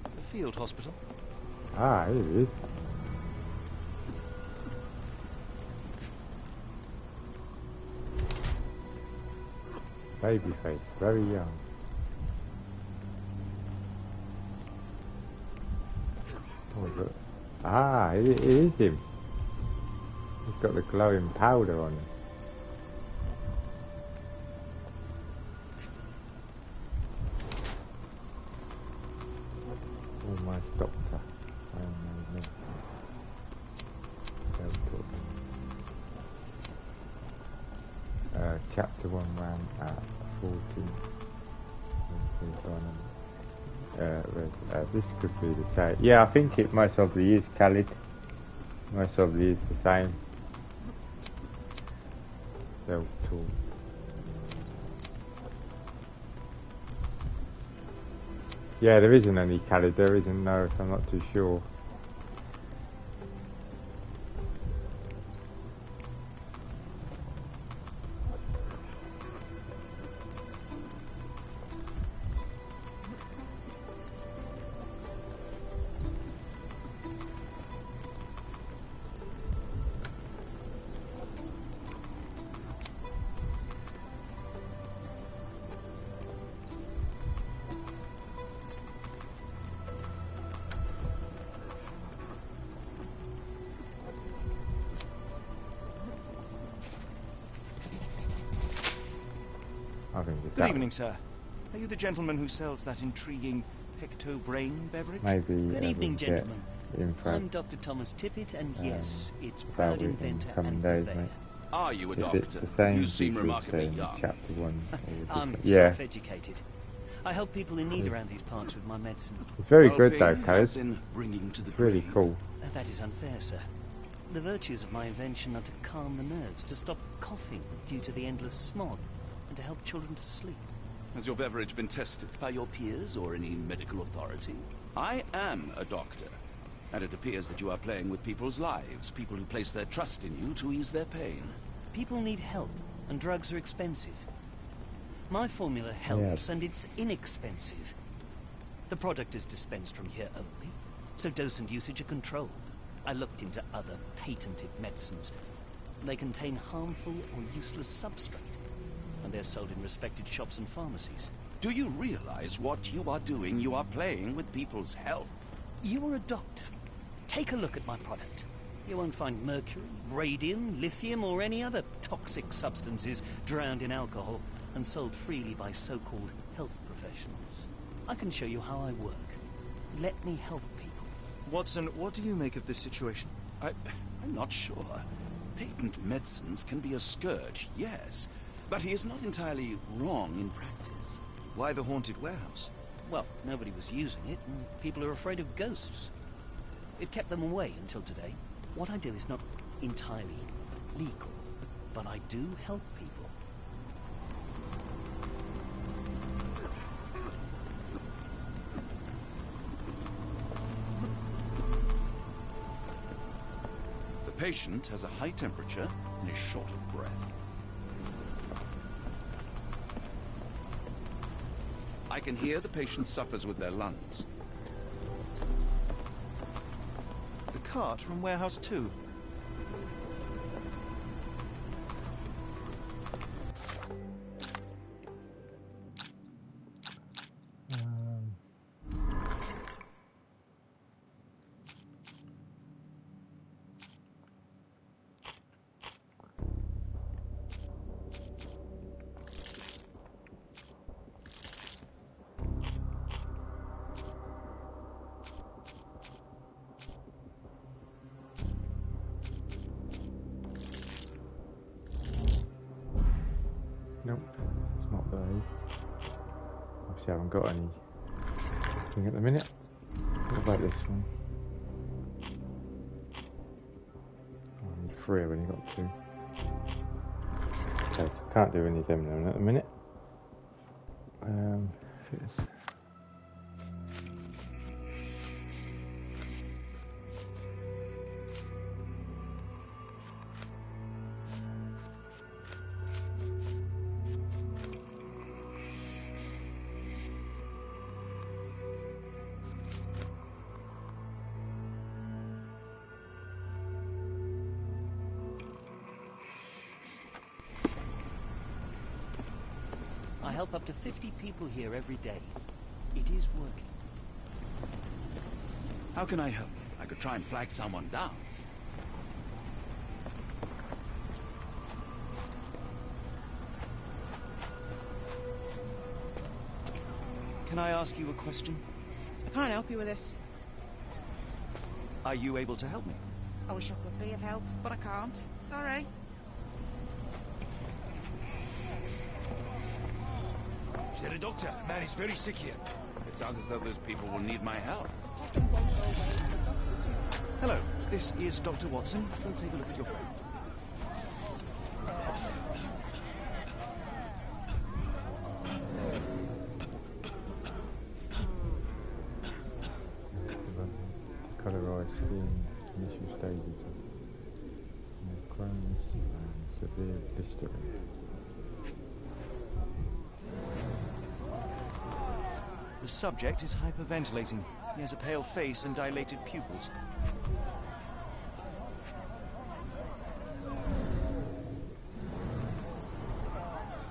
The field hospital?
Ah, here it is. Baby face, very young. Oh, look. Ah, it is him. He's got the glowing powder on him. Almost doctor. Chapter 1 ran at 14. This could be the same. Yeah, I think it most probably is Khalid. Most probably is the same. Self-taught. Yeah, there isn't any Khalid. There isn't, no, I'm not too sure. I think it's
Good
that
evening, sir. Are you the gentleman who sells that intriguing pecto-brain beverage?
maybe
Good evening,
we'll get
gentlemen.
info
I'm Dr. Thomas Tippett, and yes, it's
about
proud
it in
inventor
coming
and
days,
purveyor.
mate.
Are you a
If
doctor?
it's the same
You seem
people
remarkably
saying
young.
chapter 1 or
I'm
different. Yeah,
self-educated. I help people in need around these parts with my medicine.
it's very good though,
Helping,
Code.
as in bringing to the
Really
grave.
cool.
That is unfair, sir. The virtues of my invention are to calm the nerves, to stop coughing due to the endless smog, and to help children to sleep.
Has your beverage been tested by your peers or any medical authority? I am a doctor, and it appears that you are playing with people's lives, people who place their trust in you to ease their pain.
People need help, and drugs are expensive. My formula helps, and it's inexpensive. The product is dispensed from here only, so dose and usage are controlled. I looked into other patented medicines. They contain harmful or useless substrate, and they're sold in respected shops and pharmacies.
Do you realize what you are doing? You are playing with people's health.
You are a doctor. Take a look at my product. You won't find mercury, radium, lithium, or any other toxic substances drowned in alcohol and sold freely by so-called health professionals. I can show you how I work. Let me help people.
Watson, what do you make of this situation?
I'm not sure. Patent medicines can be a scourge, yes, but he is not entirely wrong in practice.
Why the haunted warehouse?
Well, nobody was using it, and people are afraid of ghosts. It kept them away until today. What I do is not entirely legal, but I do help people.
The patient has a high temperature and is short of breath. I can hear the patient suffers with their lungs.
The cart from Warehouse 2.
Nope, it's not those. Obviously I haven't got anything at the minute. What about this one? Oh, I need 3, I've only got 2. Okay, so can't do any of them now at the minute. If it's
I help up to 50 people here every day. It is working.
How can I help? I could try and flag someone down.
Can I ask you a question?
I can't help you with this.
Are you able to help me?
I wish I could be of help, but I can't. Sorry.
Is there a doctor? Man is very sick here.
It sounds as though those people will need my help.
Hello, this is Dr. Watson. We'll take a look at your friend.
colorized skin, initial stages of Crohn's and severe blistering.
The subject is hyperventilating. He has a pale face and dilated pupils.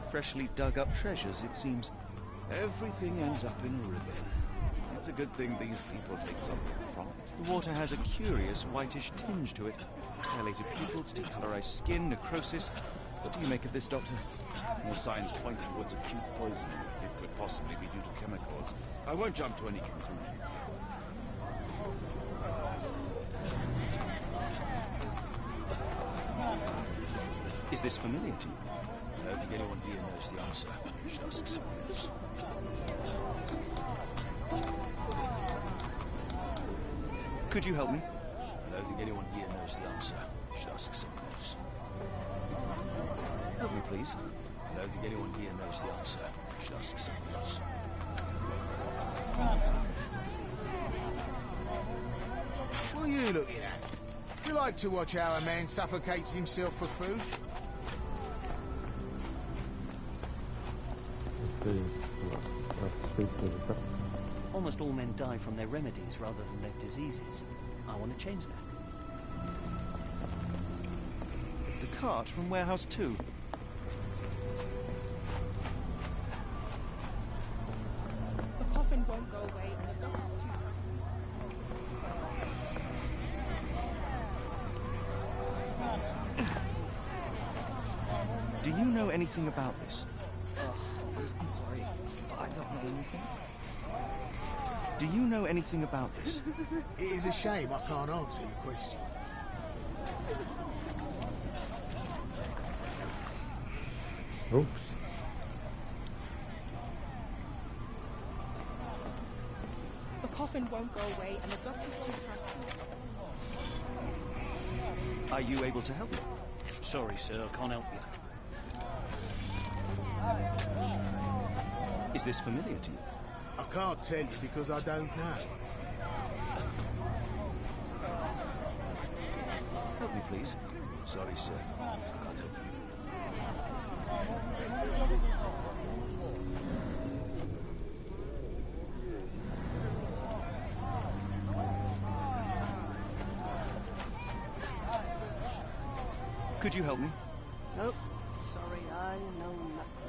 Freshly dug up treasures, it seems.
Everything ends up in a river. It's a good thing these people take something from it.
The water has a curious whitish tinge to it. Dilated pupils, decolorized skin, necrosis. What do you make of this, Doctor?
More signs point towards acute poisoning. It could possibly be due to chemicals. I won't jump to any conclusions.
Is this familiar to you?
I don't think anyone here knows the answer. You should ask someone else.
Could you help me?
I don't think anyone here knows the answer. You should ask someone else.
Help me, please.
I don't think anyone here knows the answer. You should ask someone else.
What are you looking at? You like to watch how a man suffocates himself for food?
Almost all men die from their remedies rather than their diseases. I want to change that.
The cart from Warehouse 2.
The coffin won't go away and the doctor's too
Do you know anything about this?
I'm sorry, but I don't know anything.
Do you know anything about this?
It is a shame I can't answer your question.
Oops.
The coffin won't go away and the doctor's too pricey.
Are you able to help me?
Sorry, sir, I can't help you.
Is this familiar to you?
I can't tell you because I don't know.
Help me, please.
Sorry, sir. I can't help you.
Could you help me?
Nope. Sorry, I know nothing.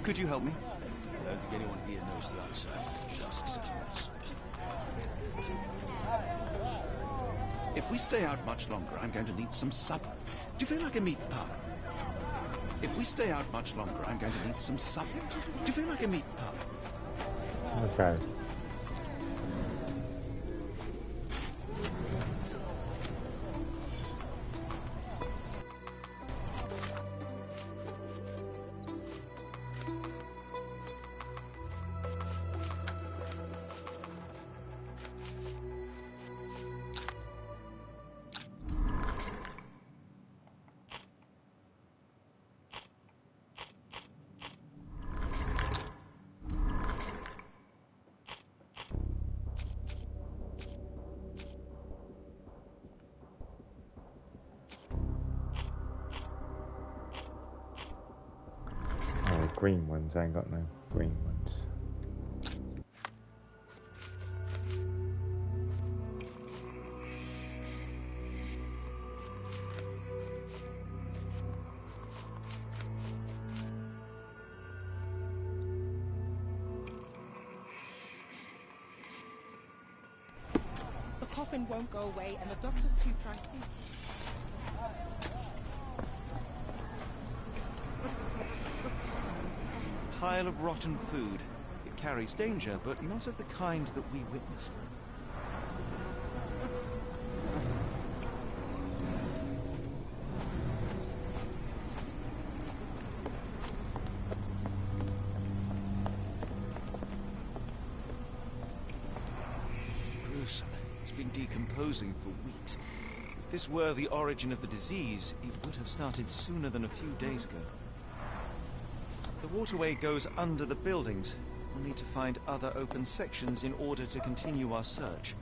Could you help me?
I don't think anyone here knows the answer. You should ask someone else.
If we stay out much longer, I'm going to need some supper. Do you feel like a meat pie? If we stay out much longer, I'm going to need some supper. Do you feel like a meat pie?
Okay. Green ones, I ain't got no green ones.
The coffin won't go away and the doctor's too pricey.
Pile of rotten food. It carries danger, but not of the kind that we witnessed. Gruesome. It's been decomposing for weeks. If this were the origin of the disease, it would have started sooner than a few days ago. The waterway goes under the buildings. We'll need to find other open sections in order to continue our search.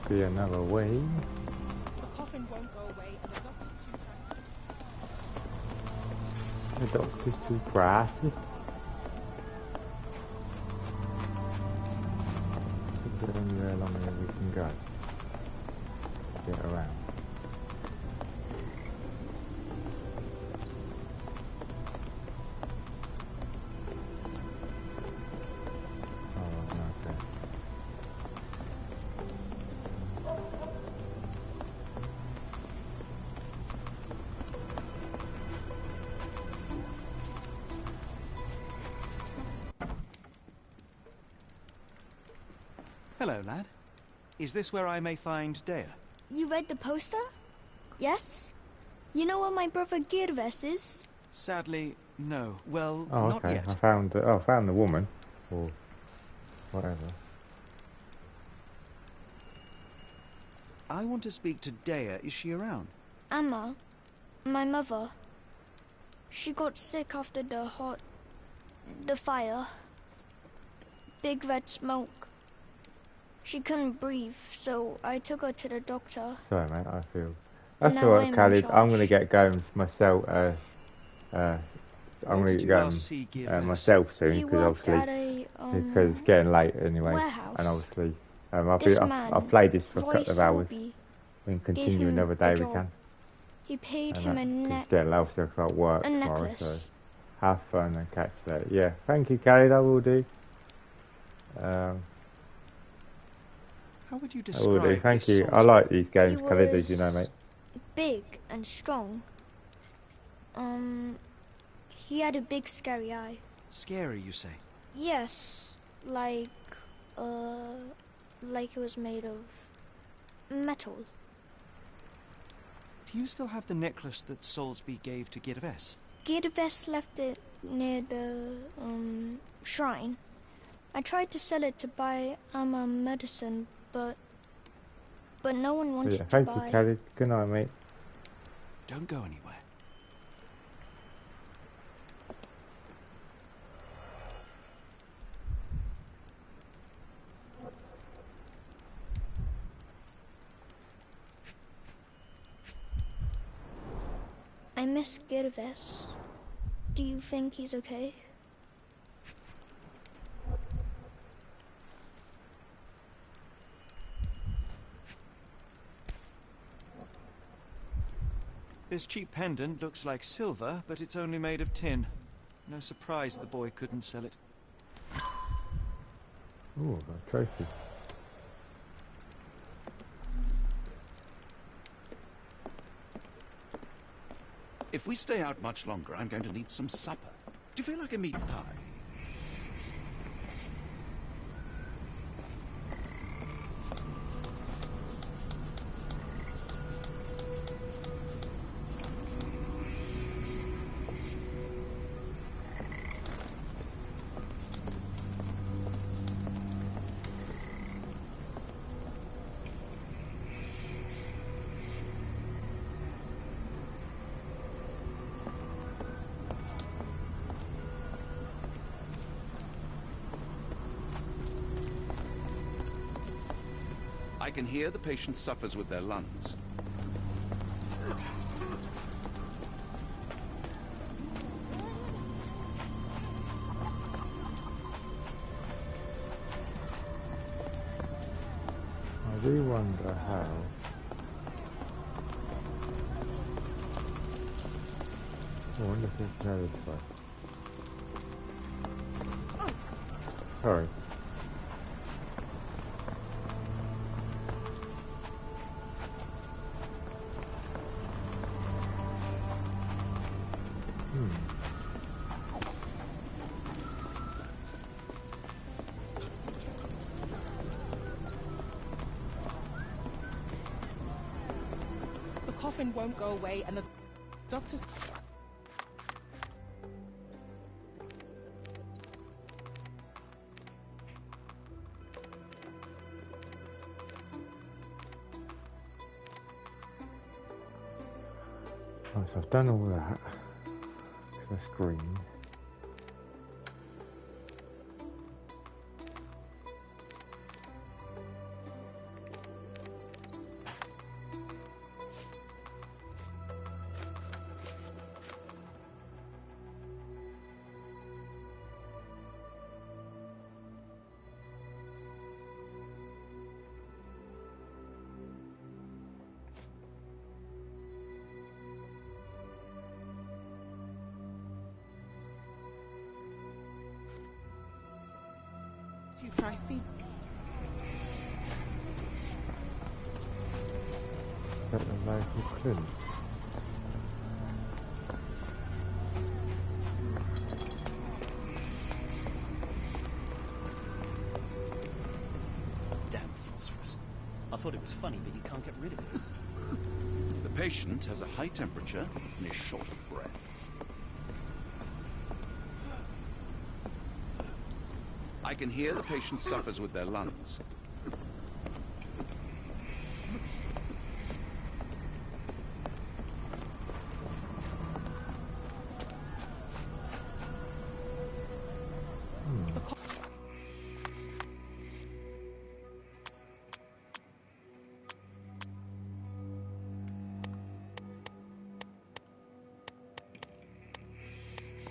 be another way.
The coffin won't go away, and the doctor's too pricey.
The doctor's too pricey. Is there anywhere along here we can go? Get around.
Hello, lad. Is this where I may find Dea?
You read the poster? Yes? You know where my brother Girves is?
Sadly, no. Well,
Oh,
not
okay.
yet.
I found the woman, or whatever.
I want to speak to Dea. Is she around?
Amma, my mother. She got sick after the fire. Big red smoke. She couldn't breathe, so I took her to the doctor.
Sorry, mate. I feel. That's
Now
alright,
I'm in
Khalid. I'm
charge.
gonna get going myself. I'm gonna
did
get
you
going
last see Girves?
myself soon
He
because
worked
obviously
at
because it's getting late anyway,
warehouse.
and obviously
This
I've played this for a
Roy
couple of hours.
Selby,
We can
gave
continue
him
another
the
day we
job.
can.
He paid
And
him
it's getting late, so I can't work
a
tomorrow.
necklace.
So have fun and catch you later. Yeah, thank you, Khalid. I will do.
How would you
I will do.
describe
Thank
this
you.
sort
I
of-
like these games,
He
Khalid, as you know,
was
mate.
big and strong. He had a big scary eye.
Scary, you say?
Yes, like it was made of metal.
Do you still have the necklace that Soulsby gave to Girves?
Girves left it near the shrine. I tried to sell it to buy medicine, but no one wanted
Yeah,
to
thank
buy.
you, Khalid. Good night, mate.
Don't go anywhere.
I miss Girves. Do you think he's okay?
This cheap pendant looks like silver, but it's only made of tin. No surprise the boy couldn't sell it.
Ooh, I've got a trophy.
If we stay out much longer, I'm going to need some supper. Do you feel like a meat pie? I can hear the patient suffers with their lungs.
I do wonder how. I wonder if it's another way. Sorry.
The coffin won't go away, and the doctor's...
Oh, so I've done all that. So that's green.
Too pricey.
At the local clinic.
Damn phosphorus. I thought it was funny, but you can't get rid of it.
The patient has a high temperature and is short of breath. I can hear the patient suffers with their lungs.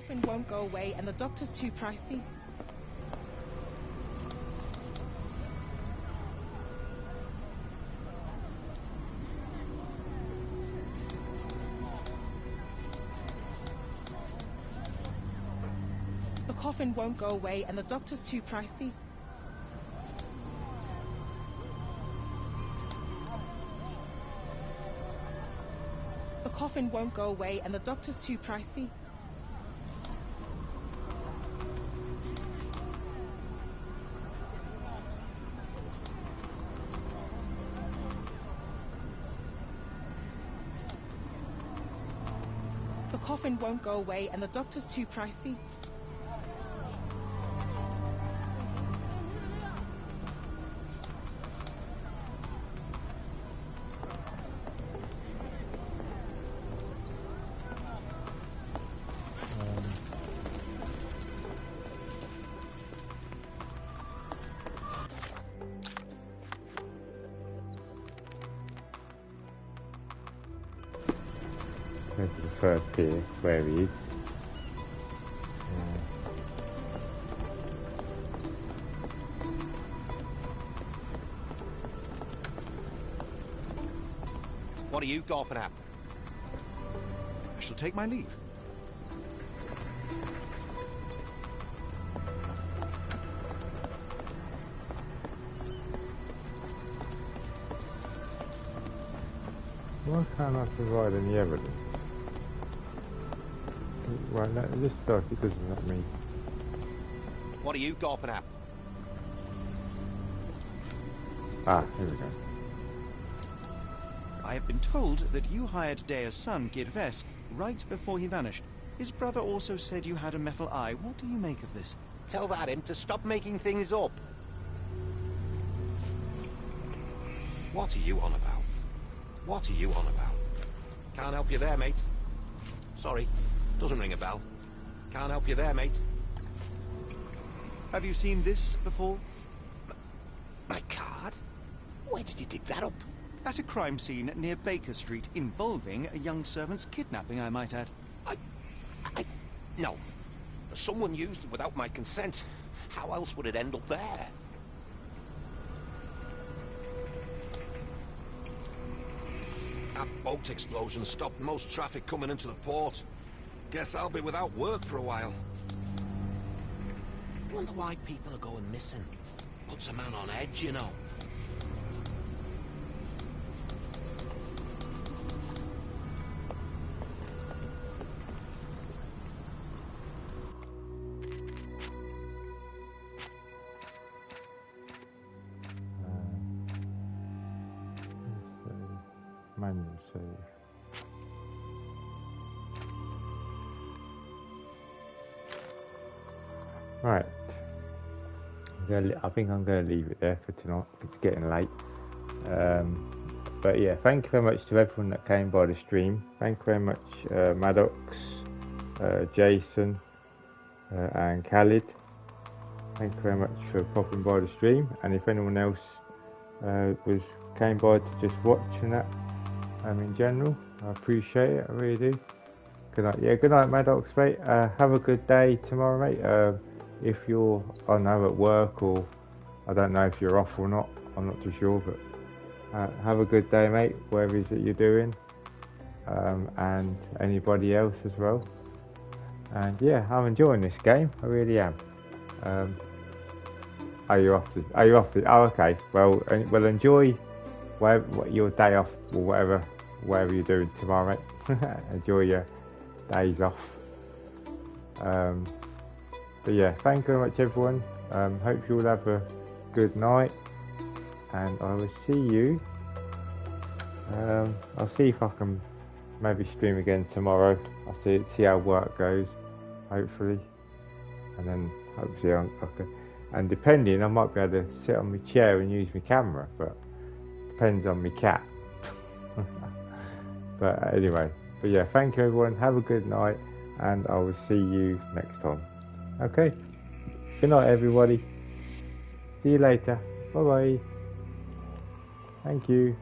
Coffin won't go away, and the doctor's too pricey. The coffin won't go away, and the doctor's too pricey. The coffin won't go away, and the doctor's too pricey. The coffin won't go away, and the doctor's too pricey.
Go to the first pier, where he is.
What are you gawping at?
I shall take my leave.
Why can't I provide any evidence? Right, that looks like it doesn't let me.
What are you gawping at?
Ah, here we go.
I have been told that you hired Dea's son, Girves, right before he vanished. His brother also said you had a metal eye. What do you make of this?
Tell that him to stop making things up. What are you on about? What are you on about? Can't help you there, mate. Sorry, doesn't ring a bell. Can't help you there, mate.
Have you seen this before?
My card? Where did you dig that up?
At a crime scene near Baker Street involving a young servant's kidnapping, I might add.
No. Someone used it without my consent. How else would it end up there? That boat explosion stopped most traffic coming into the port. Guess I'll be without work for a while. Wonder why people are going missing. Puts a man on edge, you know.
Manual save. Right. I think I'm going to leave it there for tonight because it's getting late. But yeah, thank you very much to everyone that came by the stream. Thank you very much, Maddox, Jason, and Khalid. Thank you very much for popping by the stream. And if anyone else came by to just watch and that, in general, I appreciate it. I really do. Good night. Yeah, good night, Maddox, mate. Have a good day tomorrow, mate. If you're, I don't know, at work, or I don't know if you're off or not. I'm not too sure, but have a good day, mate, whatever it is that you're doing, and anybody else as well. And yeah, I'm enjoying this game. I really am. Are you off? Are you off? Oh, okay. Well, enjoy your day off or whatever you're doing tomorrow, mate. Enjoy your days off. But yeah, thank you very much, everyone. Hope you all have a good night, and I will see you. I'll see if I can maybe stream again tomorrow. I'll see how work goes, hopefully, and then hopefully I can. And depending, I might be able to sit on my chair and use my camera, but depends on my cat. But anyway, yeah, thank you everyone. Have a good night, and I will see you next time. Okay. Good night, everybody. See you later. Bye bye. Thank you.